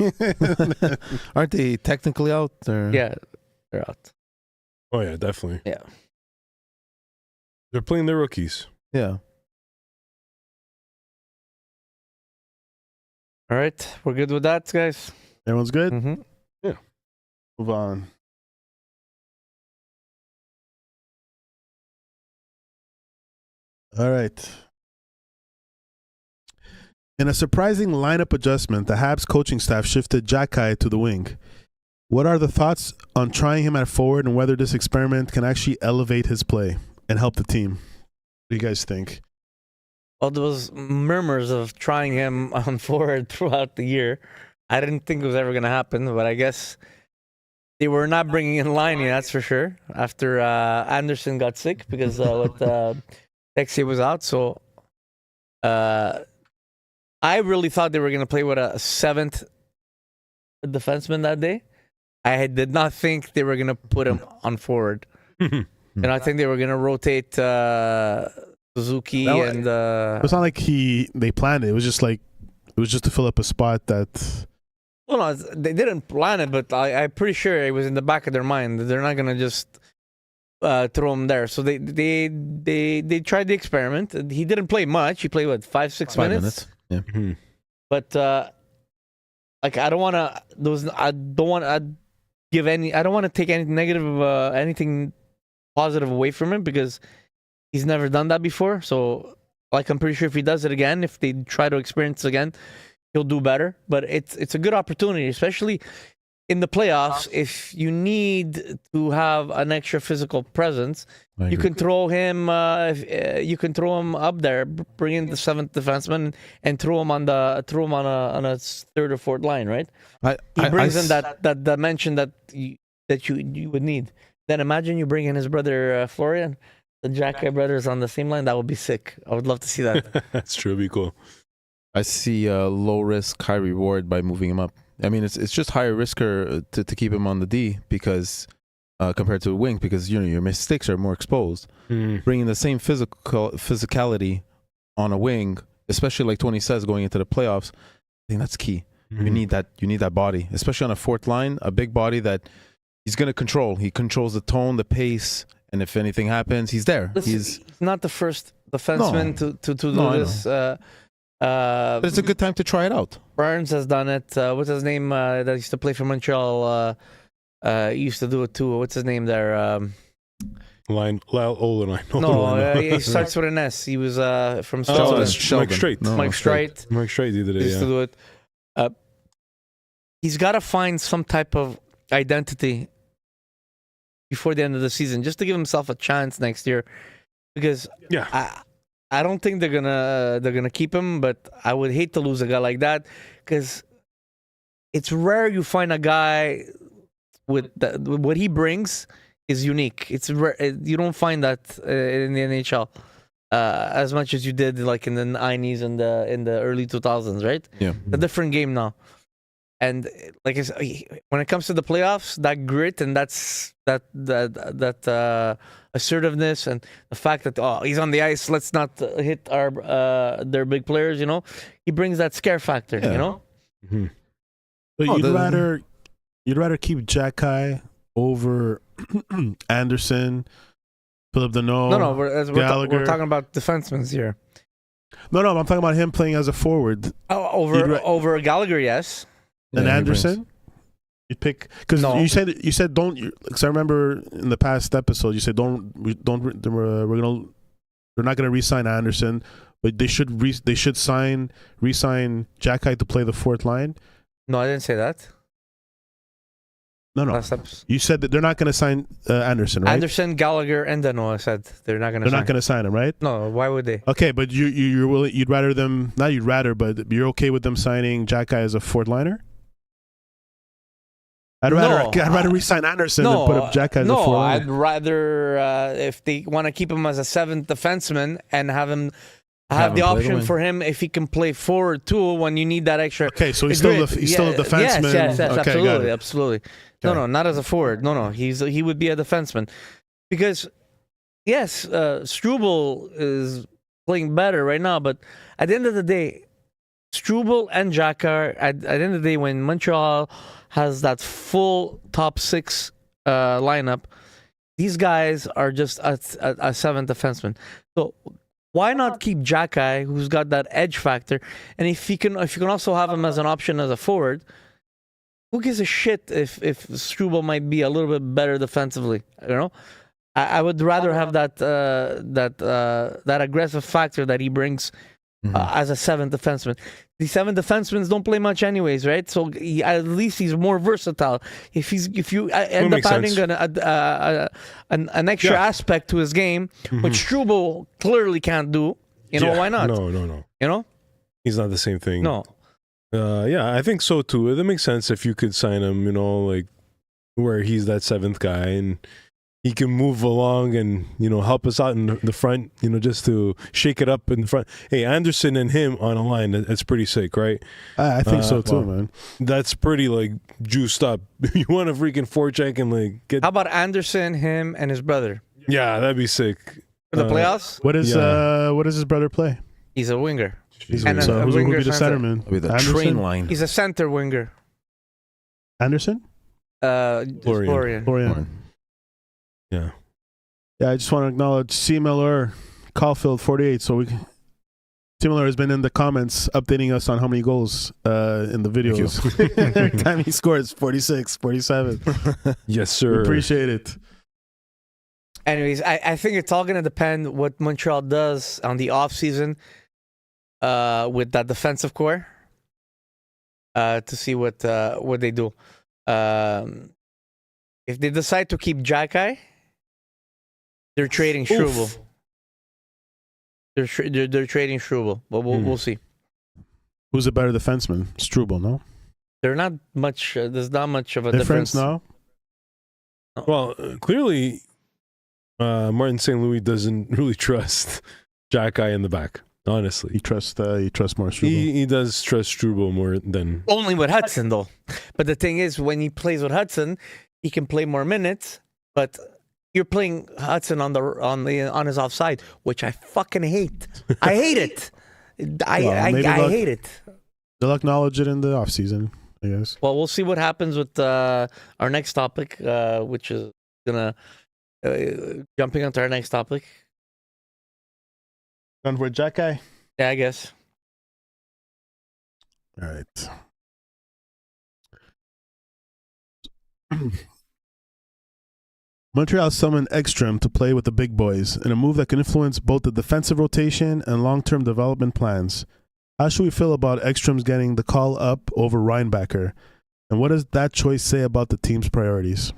Aren't they technically out? yeah, they're out. Oh yeah, definitely. Yeah. They're playing their rookies. Yeah. All right, we're good with that, guys. Everyone's good. Mm-hmm. Move on. All right. In a surprising lineup adjustment, the Habs coaching staff shifted Jacky to the wing. What are the thoughts on trying him at forward and whether this experiment can actually elevate his play and help the team? What do you guys think? Well, there was murmurs of trying him on forward throughout the year. I didn't think it was ever going to happen, but I guess they were not bringing in Liney, that's for sure, after Anderson got sick because Texier was out. So I really thought they were going to play with a 7th defenseman that day. I did not think they were going to put him on forward. And I think they were going to rotate Suzuki and... it's not like they planned it. It was just to fill up a spot that... Well, no, they didn't plan it, but I'm pretty sure it was in the back of their mind that they're not going to just throw him there. So they tried the experiment. He didn't play much. He played, 5 minutes? Yeah. But like I don't want to take any negative anything positive away from him because he's never done that before. So like I'm pretty sure if he does it again, if they try to experience it again, he'll do better. But it's a good opportunity, especially in the playoffs. If you need to have an extra physical presence, you can throw him. You can throw him up there, bring in the 7th defenseman, and throw him on a 3rd or 4th line. Right? He brings in that dimension that you would need. Then imagine you bring in his brother Florian, the Jacky brothers on the same line. That would be sick. I would love to see that. That's true. It'd be cool. I see low risk, high reward by moving him up. I mean, it's just higher risker to keep him on the D because compared to a wing because your mistakes are more exposed. Bringing the same physicality on a wing, especially like Tony says, going into the playoffs, I think that's key. You need that body, especially on a 4th line, a big body that he's going to control. He controls the tone, the pace, and if anything happens, he's there. He's not the first defenseman to do this. But it's a good time to try it out. Burns has done it. What's his name? That used to play for Montreal. Used to do it too. What's his name there? Lyle Olenek. No, he starts with an S. He was from Switzerland. Mike Straight. Mike Straight. Mike Straight did it. Used to do it. He's got to find some type of identity before the end of the season, just to give himself a chance next year. Because I don't think they're gonna keep him, but I would hate to lose a guy like that because it's rare you find a guy with what he brings is unique. It's rare, you don't find that in the NHL as much as you did like in the 90s and in the early 2000s, right? Yeah, a different game now. And like I said, when it comes to the playoffs, that grit and that assertiveness and the fact that he's on the ice, let's not hit their big players. He brings that scare factor. But you'd rather keep Jacky over Anderson, Philip Deneau. No, we're Gallagher. talking about defensemen here. No, I'm talking about him playing as a forward. Oh, You'd over Gallagher, yes. And Yeah, he Anderson. You pick because No. you said don't. Because I remember in the past episode you said they're not gonna re-sign Anderson, but they should re-sign Jack Hyde to play the fourth line. No, I didn't say that. No. Last episode. You said that they're not gonna sign Anderson, right? Anderson, Gallagher, and Deneau. I said they're not going to. They're not gonna sign him, right? No, why would they? Okay, but you're willing. You'd rather them. Not you'd rather, but you're okay with them signing Jack Hyde as a fourth liner. I'd rather re-sign Anderson than put up Jack Hyde as a fourth liner. I'd rather if they want to keep him as a seventh defenseman and have him have the option for him if he can play forward too when you need that extra. Okay, so he's still a defenseman. Yes, Okay, absolutely. Okay. No, not as a forward. No, he would be a defenseman because yes, Struble is playing better right now, but at the end of the day, Struble and Jacquard, at the end of the day, when Montreal has that full top six lineup, these guys are just a seventh defenseman. So why not keep Jacquard, who's got that edge factor, and if you can also have him as an option as a forward, who gives a shit if Struble might be a little bit better defensively? You know, I would rather have that aggressive factor that he brings. As a seventh defenseman. The seventh defensemen don't play much anyways, right? So at least he's more versatile. If you end up adding an extra aspect to his game, which Struble clearly can't do, why not? No. You know? He's not the same thing. No. Yeah, I think so too. It makes sense if you could sign him, like where he's that seventh guy and he can move along and, help us out in the front, just to shake it up in the front. Hey, Anderson and him on a line, that's pretty sick, right? I think so too, man. That's pretty, juiced up. You want a freaking forecheck and, get... How about Anderson, him, and his brother? Yeah, that'd be sick. For the playoffs? What does his brother play? He's a winger. So who'll be the centerman? It'll be the Anderson? train line. He's a center winger. Anderson? Florian. Yeah. Yeah, I just want to acknowledge C. Miller, Caulfield 48. So C. Miller has been in the comments updating us on how many goals in the videos. Every time he scores 46, 47. Yes, sir. We appreciate it. Anyways, I think it's all going to depend what Montreal does on the offseason with that defensive core to see what they do. If they decide to keep Jacquard, they're trading Struble. They're trading Struble, but we'll see. Who's a better defenseman? Struble, no? They're not much. There's not much of a difference now. Well, clearly, Martin St. Louis doesn't really trust Jacquard in the back. Honestly, he trusts more Struble. He does trust Struble more than only with Hudson, though. But the thing is, when he plays with Hudson, he can play more minutes, but you're playing Hudson on his offside, which I fucking hate. I hate it. I hate it. They'll acknowledge it in the offseason, I guess. Well, we'll see what happens with our next topic, which is jumping onto our next topic. Done with Jack Guy? Yeah, I guess. All right. Montreal summoned Ekstrom to play with the big boys in a move that can influence both the defensive rotation and long-term development plans. How should we feel about Ekstrom's getting the call up over Reinbacher? And what does that choice say about the team's priorities?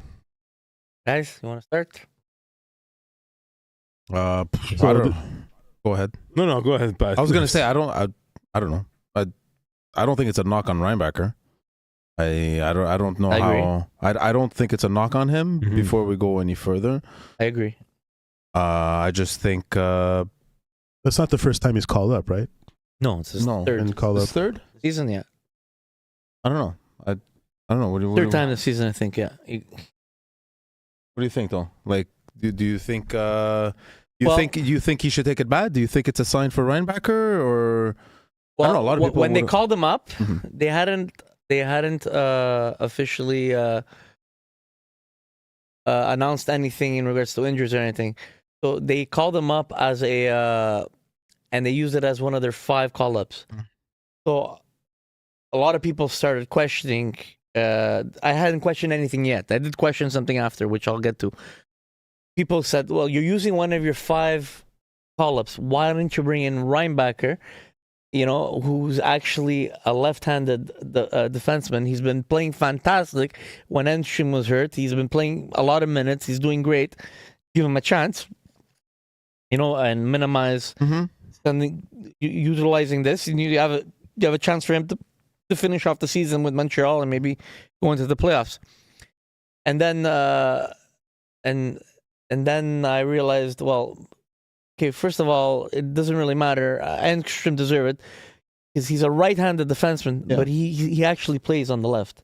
Guys, you want to start? Go ahead. No, go ahead, Pat. I was gonna say I don't know. I don't think it's a knock on Reinbacher. I don't know how. I don't think it's a knock on him. Mm-hmm. Before we go any further, I agree. I just think that's not the first time he's called up, right? No, it's his third. And called up. Third season yet. I don't know. I don't know. Third time this season, I think. Yeah. What do you think, though? Like, do you think? You think he should take it bad? Do you think it's a sign for Reinbacher, or? Well, I don't know. A lot of people when they called him up, they hadn't officially announced anything in regards to injuries or anything. So they called him up as and they used it as one of their 5 call-ups. So a lot of people started questioning. I hadn't questioned anything yet. I did question something after, which I'll get to. People said, well, you're using one of your 5 call-ups. Why don't you bring in Reinbacher, who's actually a left-handed defenseman? He's been playing fantastic when Enstrom was hurt. He's been playing a lot of minutes. He's doing great. Give him a chance, and minimize utilizing this. And you have a chance for him to finish off the season with Montreal and maybe go into the playoffs. And then and then I realized, well, okay, first of all, it doesn't really matter. Enstrom deserves it because he's a right-handed defenseman, but he actually plays on the left.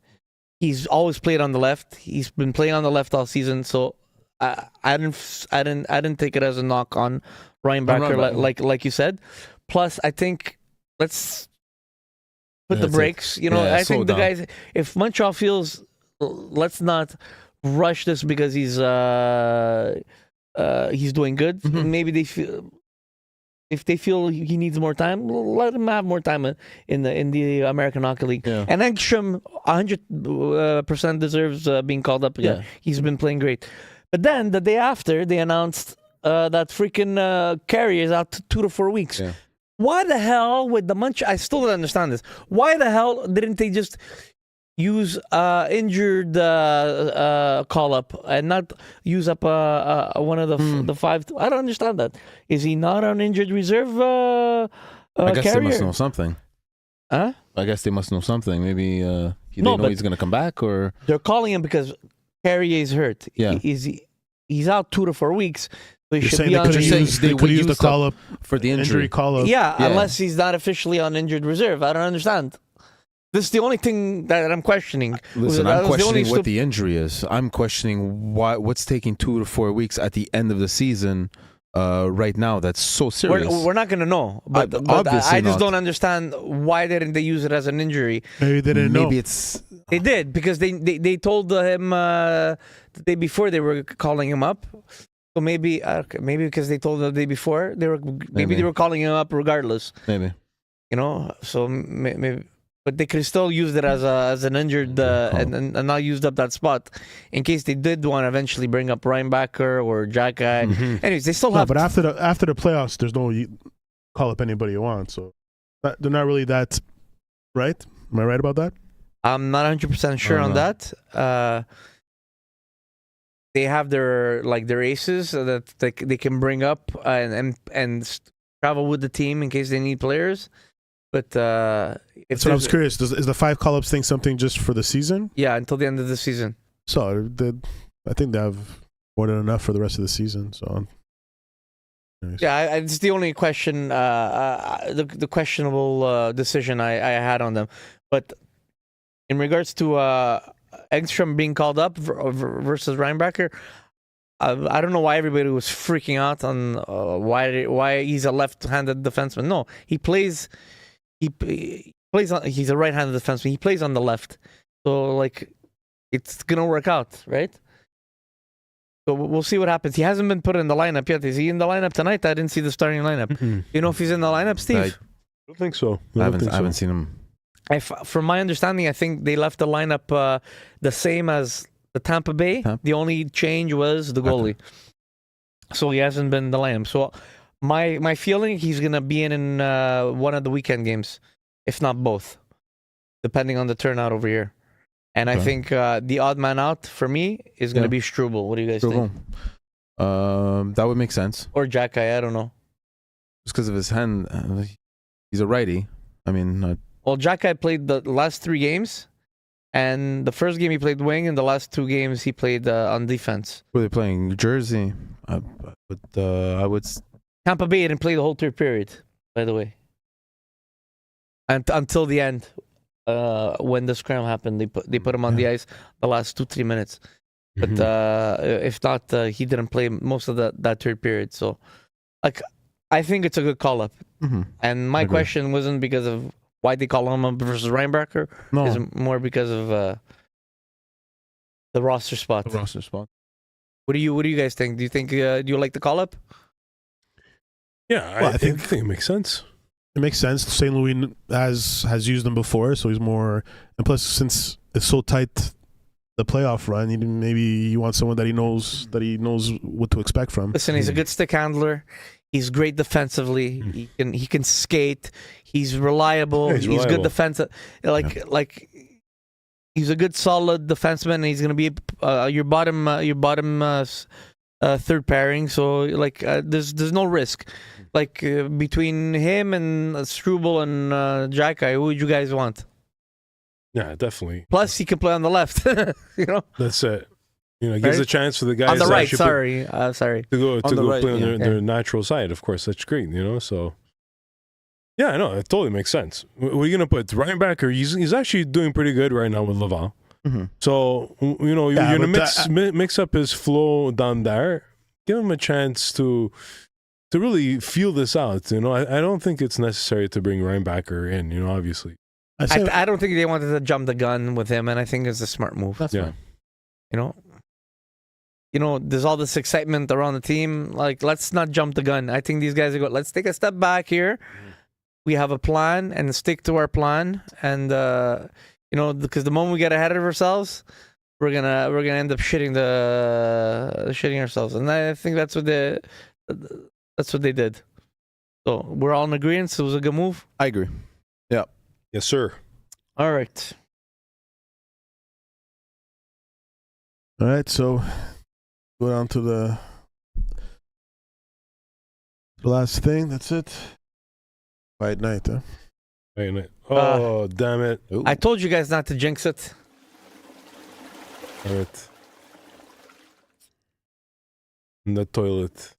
He's always played on the left. He's been playing on the left all season, so I didn't take it as a knock on Reinbacher, like you said. Plus, I think let's put the brakes. I think the guys. If Montreal feels, let's not rush this because he's doing good. Maybe they feel, if they feel he needs more time, let him have more time in the American Hockey League. Yeah. And Engstrom 100% deserves being called up. Yeah, he's been playing great. But then the day after, they announced that freaking Carey is out 2 to 4 weeks. Yeah. Why the hell with the I still don't understand this. Why the hell didn't they just use injured call up and not use up one of the 5? I don't understand that. Is he not on injured reserve? I guess carrier? They must know something. Huh? I guess they must know something. Maybe they know he's going to come back, or they're calling him because Carrier is hurt. Yeah, he's out 2 to 4 weeks. So he You're should saying be on. they could use the call up for the injury call up. Yeah, unless he's not officially on injured reserve. I don't understand. This is the only thing that I'm questioning. Listen, I'm questioning what the injury is. I'm questioning what's taking 2 to 4 weeks at the end of the season right now. That's so serious. We're not going to know. But I just don't understand why didn't they use it as an injury. Maybe they didn't know. Maybe it's... They did, because they told him the day before they were calling him up. So maybe because they told him the day before, they were calling him up regardless. Maybe. So maybe... But they could still use it as an injured and not used up that spot in case they did want to eventually bring up Reinbacher or Jack Guy. Anyways, they still have. But after the playoffs, there's no call up anybody you want. So they're not really that, right? Am I right about that? I'm not 100% sure on that. They have their aces that they can bring up and travel with the team in case they need players. But that's what I was curious. Is the 5 call-ups thing something just for the season? Yeah, until the end of the season. So I think they have more than enough for the rest of the season. So yeah, it's the only question, the questionable decision I had on them. But in regards to Engstrom being called up versus Reinbacher, I don't know why everybody was freaking out on why he's a left-handed defenseman. No, he plays. He's a right-handed defenseman. He plays on the left, so it's gonna work out, right? So we'll see what happens. He hasn't been put in the lineup yet. Is he in the lineup tonight? I didn't see the starting lineup. You know if he's in the lineup, Steve? I don't think so. I haven't seen him. From my understanding, I think they left the lineup the same as the Tampa Bay. The only change was the goalie. So he hasn't been in the lineup. So my feeling, he's going to be in one of the weekend games, if not both, depending on the turnout over here. And I think the odd man out for me is going to be Struble. What do you guys think? That would make sense. Or Jack Guy, I don't know. Just because of his hand, he's a righty. I mean... Well, Jack Guy played the last 3 games. And the first game he played wing, and the last 2 games he played on defense. Were they playing New Jersey? I would... Tampa Bay didn't play the whole 3rd period, by the way. And until the end, when the scrum happened, they put him on the ice the last 2-3 minutes. But if not, he didn't play most of that 3rd period. So, I think it's a good call up. And my question wasn't because of why they call him up versus Reinbacher. No, it's more because of the roster spot. What do you guys think? Do you think do you like the call up? Yeah, Well, I think it makes sense. It makes sense. St. Louis has used him before, so he's more. And plus, since it's so tight, the playoff run, maybe you want someone that he knows what to expect from. Listen, he's a good stick handler. He's great defensively. He can skate. He's reliable. Yeah, he's reliable. good defensive. Like he's a good solid defenseman. And he's gonna be your bottom third pairing. So like there's no risk. Like between him and Struble and Jackai, who would you guys want? Yeah, definitely. Plus, he can play on the left. You know, That's it. You know, it gives Right? a chance for the guys on the to right. actually Sorry. to go On the right, play on yeah. their natural side. Of course, that's great. You know, so yeah, I know it totally makes sense. What are you gonna put Ryan Backer? He's actually doing pretty good right now with Laval. Mm-hmm. So you know, Yeah, you're gonna but mix up his flow down there. Give him a chance to really feel this out. You know, I don't think it's necessary to bring Ryan Backer in. You know, obviously. I don't think they wanted to jump the gun with him, and I think it's a smart move. That's Yeah. fine. You know, there's all this excitement around the team. Like, let's not jump the gun. I think these guys are going. Let's take a step back here. We have a plan and stick to our plan. And you know, because the moment we get ahead of ourselves, we're gonna end up shitting ourselves. And I think that's what they did. So we're all in agreement. It was a good move. I agree. Yes, sir. All right. All right, so go down to the last thing. That's it. Fight night, huh? Wait a minute. Oh, damn it. I told you guys not to jinx it. All right. In the toilet.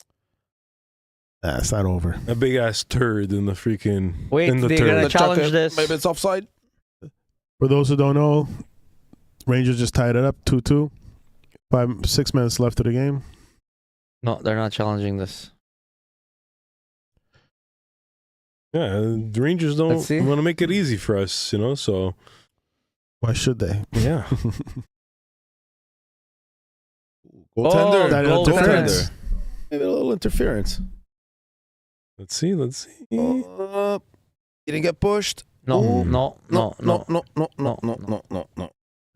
Nah, it's not over. A big ass turd in the freaking. Wait, in the they're turd. gonna challenge this. Maybe it's offside. For those who don't know, Rangers just tied it up 2-2. 6 minutes left of the game. No, they're not challenging this. Yeah, the Rangers don't Let's see. want to make it easy for us, you know. So Why should they? yeah, Goaltender. That goal interference. defense. Maybe a little interference. let's see. He didn't get pushed. No, Ooh. no. All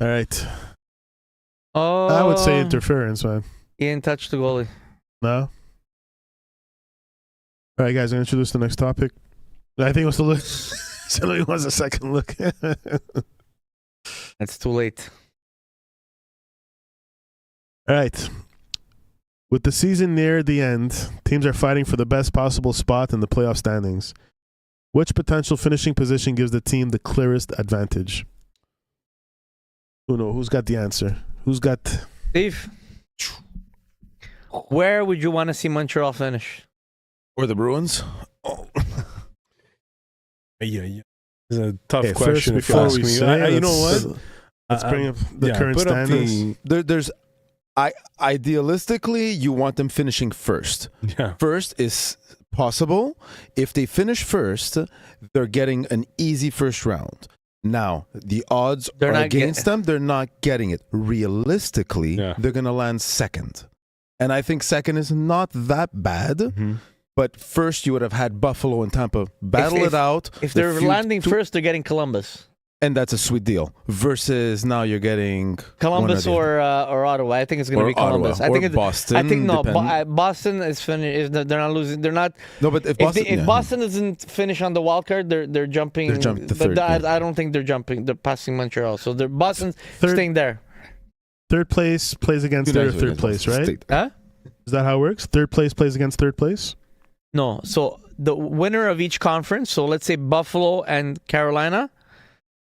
right. Oh, I would say interference, man. He didn't touch the goalie. No? All right, guys, I'm going to introduce the next topic. I think it was the look. Somebody wants a second look. It's too late. All right. With the season near the end, teams are fighting for the best possible spot in the playoff standings. Which potential finishing position gives the team the clearest advantage? Who's got the answer? Who's got... Steve, where would you want to see Montreal finish? Or the Bruins. Oh. yeah. It's a tough Okay, question. first, If you before ask we me, say, you know what? Let's bring up the current put up standings. There's idealistically, you want them finishing first. Yeah. First is possible. If they finish first, they're getting an easy first round. Now, the odds They're are not against them. They're not getting it. Realistically, Yeah. they're going to land second. And I think second is not that bad. Mm-hmm. But first, you would have had Buffalo and Tampa battle If- it out. If The they're few- landing first, they're getting Columbus. And that's a sweet deal. Versus now you're getting Columbus one or or Ottawa. I think it's going to Or be Columbus. Ottawa, I think or it's Boston, I think no. depend- Boston is finished. They're not losing. They're not. No, but if Boston, Boston doesn't finish on the wild card, they're jumping. They're jumping to but third, yeah. I don't think they're jumping. They're passing Montreal. So they're Boston's Third- staying there. Third place plays against third place, right? Huh? Is that how it works? Third place plays against third place? No. So the winner of each conference. So let's say Buffalo and Carolina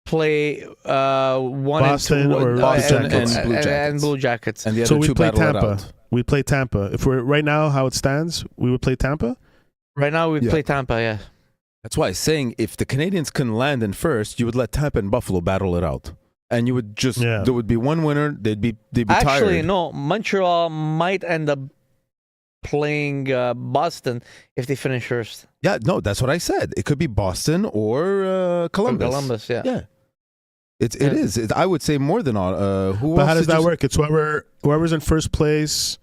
play one Boston and two, or Boston Blue Jackets. and Blue Jackets. and Blue Jackets. And the other So we two play battle it Tampa. out. We play Tampa. If we're right now, how it stands, we would play Tampa. Right now we Yeah. play Tampa. Yeah. That's why saying if the Canadians couldn't land in first, you would let Tampa and Buffalo battle it out, and you would just there would be one winner. They'd be Actually, tired. no. Montreal might end up playing Boston if they finish first. Yeah, no, that's what I said. It could be Boston or Columbus. Columbus, yeah. Yeah. It is. I would say more than all. But how does that work? It's whoever's in first place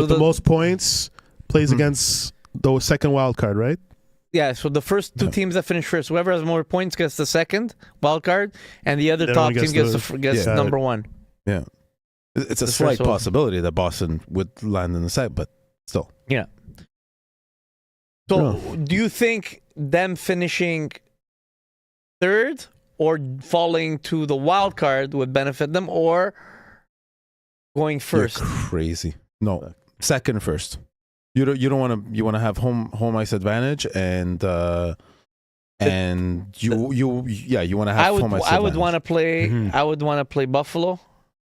with the the- most points plays against the second wild card, right? Yeah, so the first two teams that finish first, whoever has more points gets the second wild card, and the other The top other one team gets gets yeah. number one. Yeah. It's a The slight first one. possibility that Boston would land in the side, but still. Yeah. So, do you think them finishing third or falling to the wild card would benefit them, or going first? You're crazy. No, second first. You don't want to. You want to have home ice advantage, and you want to have home ice advantage. I would want to play. Mhm. I would want to play Buffalo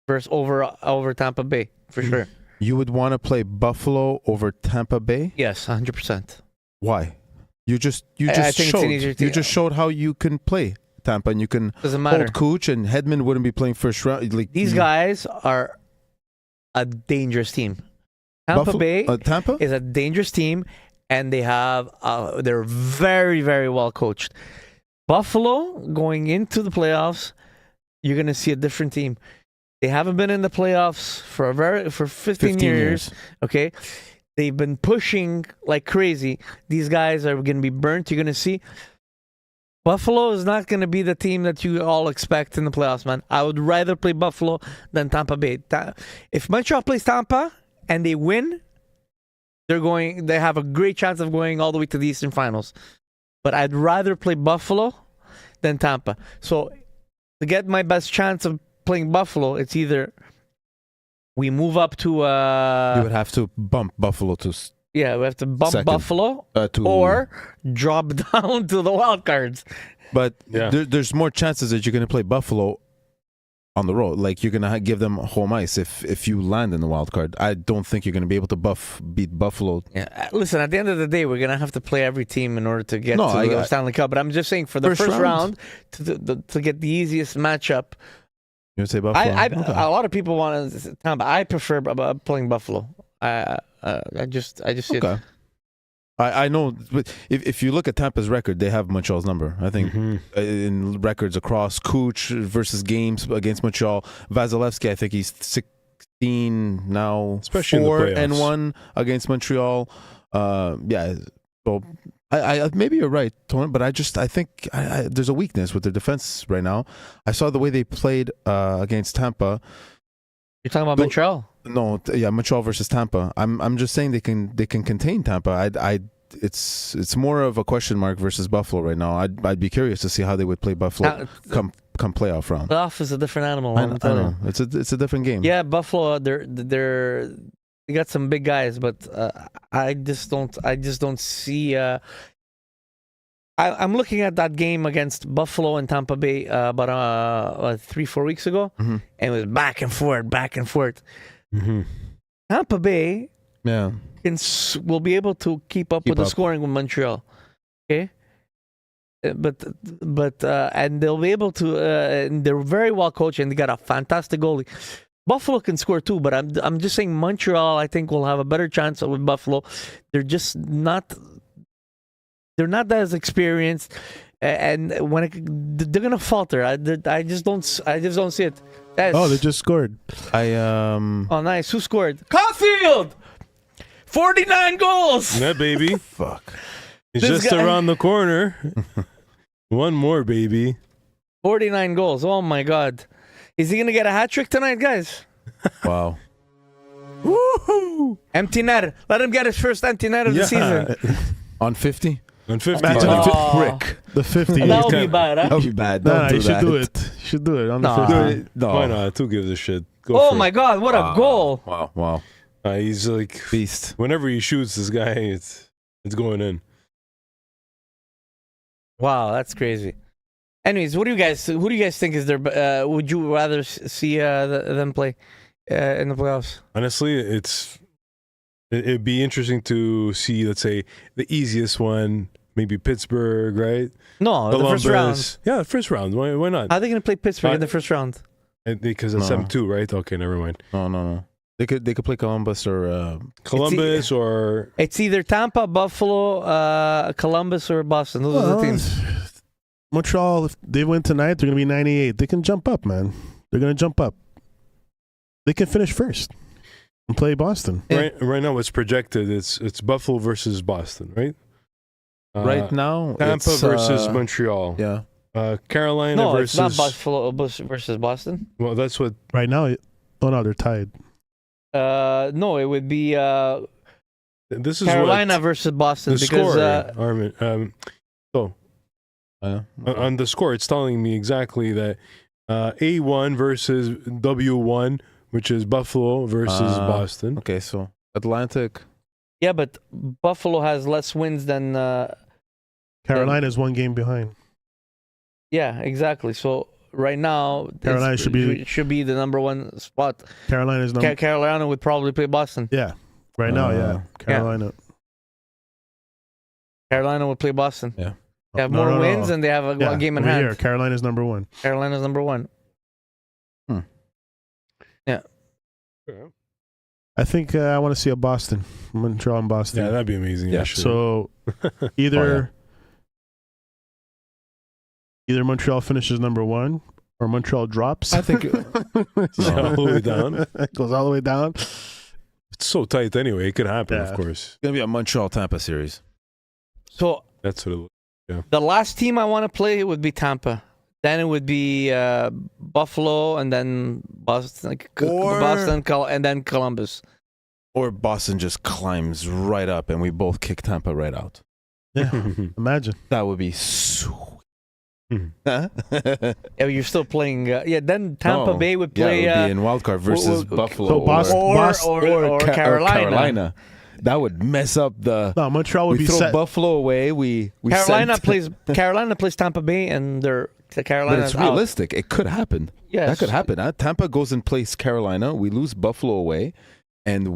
versus over Tampa Bay for sure. You would want to play Buffalo over Tampa Bay. Yes, 100%. Why? You just I think it's an easier team. you just showed how you can play Tampa, and you can Doesn't matter. hold Cooch, and Hedman wouldn't be playing first round. Like These guys are a dangerous team. Tampa Bay Tampa is a dangerous team, and they're very, very well coached. Buffalo going into the playoffs, you're going to see a different team. They haven't been in the playoffs for 15 years. Okay, they've been pushing like crazy. These guys are going to be burnt. You're going to see. Buffalo is not going to be the team that you all expect in the playoffs, man. I would rather play Buffalo than Tampa Bay. If Montreal plays Tampa and they win, they have a great chance of going all the way to the Eastern Finals. But I'd rather play Buffalo than Tampa. So to get my best chance of playing Buffalo, it's either we move up to you would have to bump Buffalo to we have to bump second. Buffalo to or drop down to the wild cards. But Yeah. there's more chances that you're going to play Buffalo on the road. Like you're going to give them home ice if you land in the wild card. I don't think you're going to be able to beat Buffalo. Yeah, listen. At the end of the day, we're gonna have to play every team in order to get to the Stanley Cup. But I'm just saying, for the first round to get the easiest matchup, You would say Buffalo? Okay. a lot of people want to. But I prefer playing Buffalo. I just see it. Okay. I know, but if you look at Tampa's record, they have Montreal's number. I think in records across Cooch versus games against Montreal, Vasilevsky, I think he's 16 now, Especially in the 4-1 against Montreal. Yeah, so I maybe you're right, Tony, but I think there's a weakness with their defense right now. I saw the way they played against Tampa. You're talking about Montreal? No, Montreal versus Tampa. I'm just saying they can contain Tampa. It's more of a question mark versus Buffalo right now. I'd be curious to see how they would play Buffalo come playoff round. Playoff is a different animal. I know it's a different game. Yeah, Buffalo. They got some big guys, but I just don't see. I'm looking at that game against Buffalo and Tampa Bay about 3-4 weeks ago, and it was back and forth. Mm-hmm. Tampa Bay, Yeah, will be able to keep up with the scoring with Montreal. Okay, but and they'll be able to. And they're very well coached, and they got a fantastic goalie. Buffalo can score too, but I'm just saying Montreal, I think, will have a better chance with Buffalo. They're just not. They're not as experienced, and they're gonna falter. I just don't see it. They just scored. Oh, nice. Who scored? Caulfield! 49 goals! Yeah, baby. fuck. He's This just guy- around the corner. One more, baby. 49 goals. Oh, my God. Is he going to get a hat trick tonight, guys? Wow. Woohoo! Empty net. Let him get his first empty net of the season. On 50? On 50. Imagine Oh. the 50. That would be bad, huh? That would be bad. Nah, Don't you do should that. do it. You should do it on the Nah. 50. No. Why not? Who gives a shit? Go Oh, for my it. God. What a goal. Wow. He's like, Beast. whenever he shoots this guy, it's going in. Wow, that's crazy. Anyways, who do you guys think is their? Would you rather see them play in the playoffs? Honestly, it'd be interesting to see, let's say, the easiest one, maybe Pittsburgh, right? No, the first round. Yeah, first round. Why not? How are they going to play Pittsburgh in the first round? Because it's No. 7-2, right? Okay, never mind. No. They could play Columbus or Columbus or It's either Tampa, Buffalo, Columbus, or Boston. Those are the teams. Montreal, if they win tonight, they're going to be 98. They can jump up, man. They're going to jump up. They can finish first. and play Boston. Right now, what's projected? It's Buffalo versus Boston, right? Right now, Tampa it's, versus Montreal. Yeah. Carolina No, versus. it's not Buffalo versus Boston. Well, that's what. Right now, no, they're tied. No, it would be This is Carolina what versus Boston the because score, Armin. On the score, it's telling me exactly that A1 versus W1, which is Buffalo versus Boston. Okay, so Atlantic. yeah, but Buffalo has less wins than Carolina's one game behind. yeah, exactly. So right now, Carolina should be the number one spot. Carolina's number. Carolina would probably play Boston. Yeah, right now, yeah. Carolina. Carolina would play Boston. Yeah. They have more wins and they have a game in hand. Here, Carolina's number one. Carolina's number one. Yeah. I think I want to see a Montreal and Boston. Yeah, that'd be amazing. Yeah. Actually. So either Montreal finishes number one or Montreal drops. I think all the way down. It goes all the way down. It's so tight anyway. It could happen, Yeah. of course. it's gonna be a Montreal-Tampa series. So That's what it looks. the last team I want to play would be Tampa. Then it would be Buffalo, and then Boston, and then Columbus. Or Boston just climbs right up and we both kick Tampa right out. Yeah, imagine. That would be sweet. Yeah, you're still playing. Then Tampa Bay would play. Yeah, it would be in wildcard versus Buffalo So Boston, or Carolina. That would mess up the. No, Montreal would we be throw set. Buffalo away. We Carolina send- plays Tampa Bay, and Carolina. But it's realistic. It could happen. Yes. That could happen. Tampa goes and plays Carolina. We lose Buffalo away, and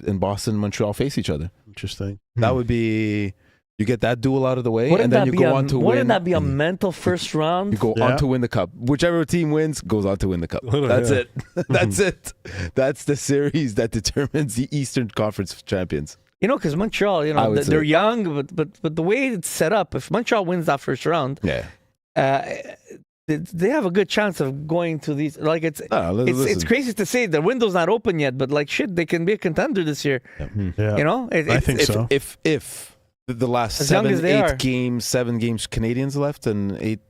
in Boston and Montreal face each other. Interesting. That would be. You get that duel out of the way, Wouldn't and then that you be go on to win. Wouldn't that be a mental first round? You go on to win the cup. Whichever team wins goes on to win the cup. That's it. That's it. That's the series that determines the Eastern Conference champions. Because Montreal, they're young, but the way it's set up, if Montreal wins that first round, they have a good chance of going to these. Like it's crazy to say the window's not open yet, but like shit, they can be a contender this year. Yeah. I think so. If the last as 7 games Canadians left and eight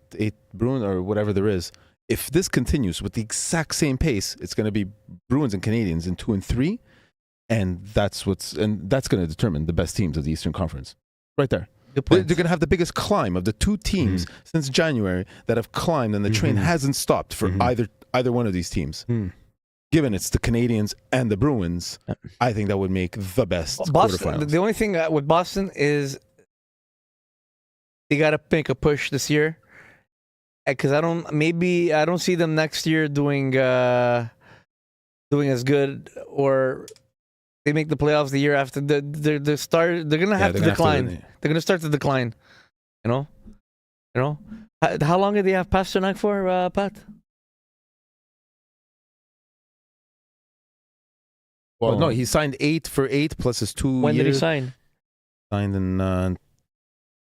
Bruins or whatever there is, if this continues with the exact same pace, it's going to be Bruins and Canadians in 2 and 3, and that's going to determine the best teams of the Eastern Conference, right there. They're going to have the biggest climb of the two teams since January that have climbed, and the train hasn't stopped for either one of these teams. Given it's the Canadiens and the Bruins, I think that would make the best quarterfinals. The only thing with Boston is they got to make a push this year, because I don't see them next year doing as good, or they make the playoffs the year after. They're gonna have to decline. They're gonna start to decline. How long did they have Pasternak for, Pat? Well, no, he signed 8 for 8 plus his 2 When years. did he sign? Signed in.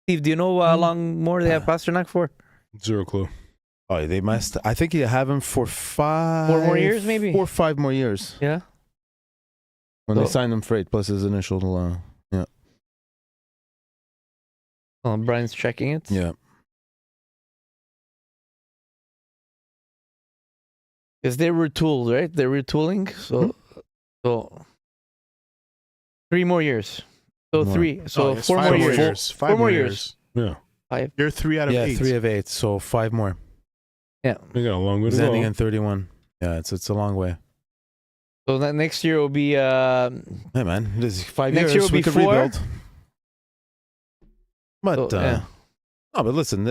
Steve, do you know how long more they have Pasternak for? Zero clue. Oh, they must. I think you have him for 5 more years, maybe 4 or 5 more years. Yeah. When they signed him for 8 plus his initial. Yeah. Oh, Brian's checking it. Yeah. Because they retooled, right? They're retooling, so 3 more years. So 3. So 4 more years. 4 more years. Yeah. 5. You're 3 out of 8. 3 of 8. So 5 more. Yeah. We got a long way to He's ending go. in 31. Yeah, it's a long way. So that next year will be. Hey man, this is 5 Next years. year will we be could 4. rebuild. But no, but listen,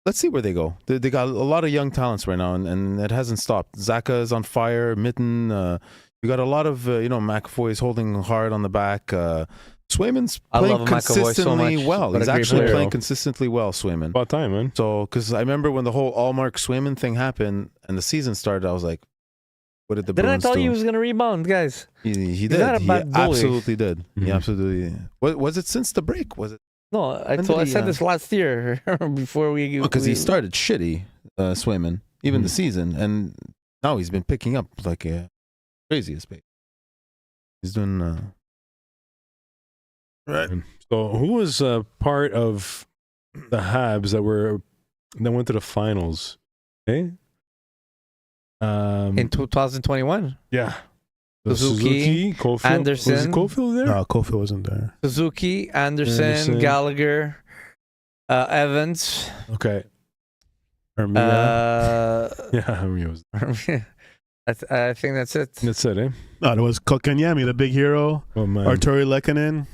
let's see where they go. They got a lot of young talents right now, and it hasn't stopped. Zaka is on fire. Mitten. We got a lot of McAvoy's holding hard on the back. Swayman's playing consistently well. He's actually playing consistently well, Swayman. About time, man. So, because I remember when the whole Allmark Swayman thing happened and the season started, I was like, what did the Didn't I Bruins tell do? you he was going to rebound, guys? He did. not a He bad goalie. absolutely did. He absolutely. Was it since the break? Was it? No, I said this last year before we. Because he started shitty, Swayman, even the season, and now he's been picking up like a craziest pace. He's doing. Right. So who was part of the Habs that went to the finals? Okay. In 2021, Yeah. Suzuki, Caulfield. Anderson. Was Caulfield there? No, Cofield wasn't there. Suzuki, Anderson, Gallagher, Evans. Okay. Armia. Yeah, Armia was. I think that's it. That's it, eh? No, there was Kokanyemi, the big hero. Oh man, Arturi Lehkonen.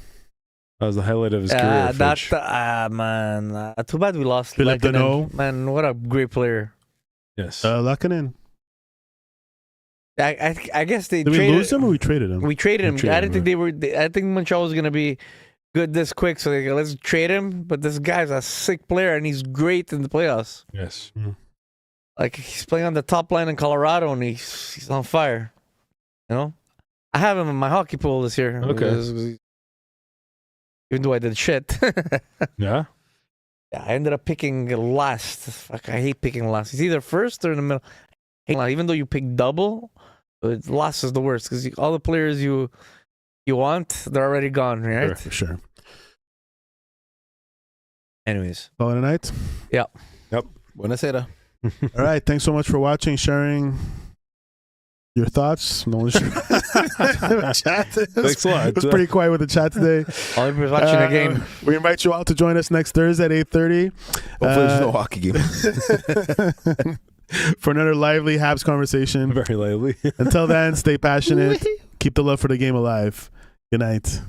that was the highlight of his career. Fitch. Man, too bad we lost. Philip Lehkonen. Deneau. Man, what a great player. Yes. Lehkonen. I guess they Did we traded, lose him or we traded him? We traded him. We traded I didn't him, think they were. I think Montreal was gonna be good this quick, so they go, let's trade him. But this guy's a sick player, and he's great in the playoffs. Yes. Like he's playing on the top line in Colorado, and he's on fire. You know, I have him in my hockey pool this year. Okay. Even though I did shit. Yeah. Yeah, I ended up picking last. Fuck, I hate picking last. It's either first or in the middle. Even though you pick double, but last is the worst because all the players you want, they're already gone, right? Sure, for sure. Anyways. Call it a night? Yeah. Yep. Buenasera. All right. Thanks so much for watching, sharing your thoughts. No one's sure. Chat. Thanks a lot. It was pretty quiet with the chat today. All everybody's watching the game. We invite you all to join us next Thursday at 8:30. Hopefully there's no hockey game. For another lively Habs conversation. Very lively. Until then, stay passionate. Keep the love for the game alive. Good night.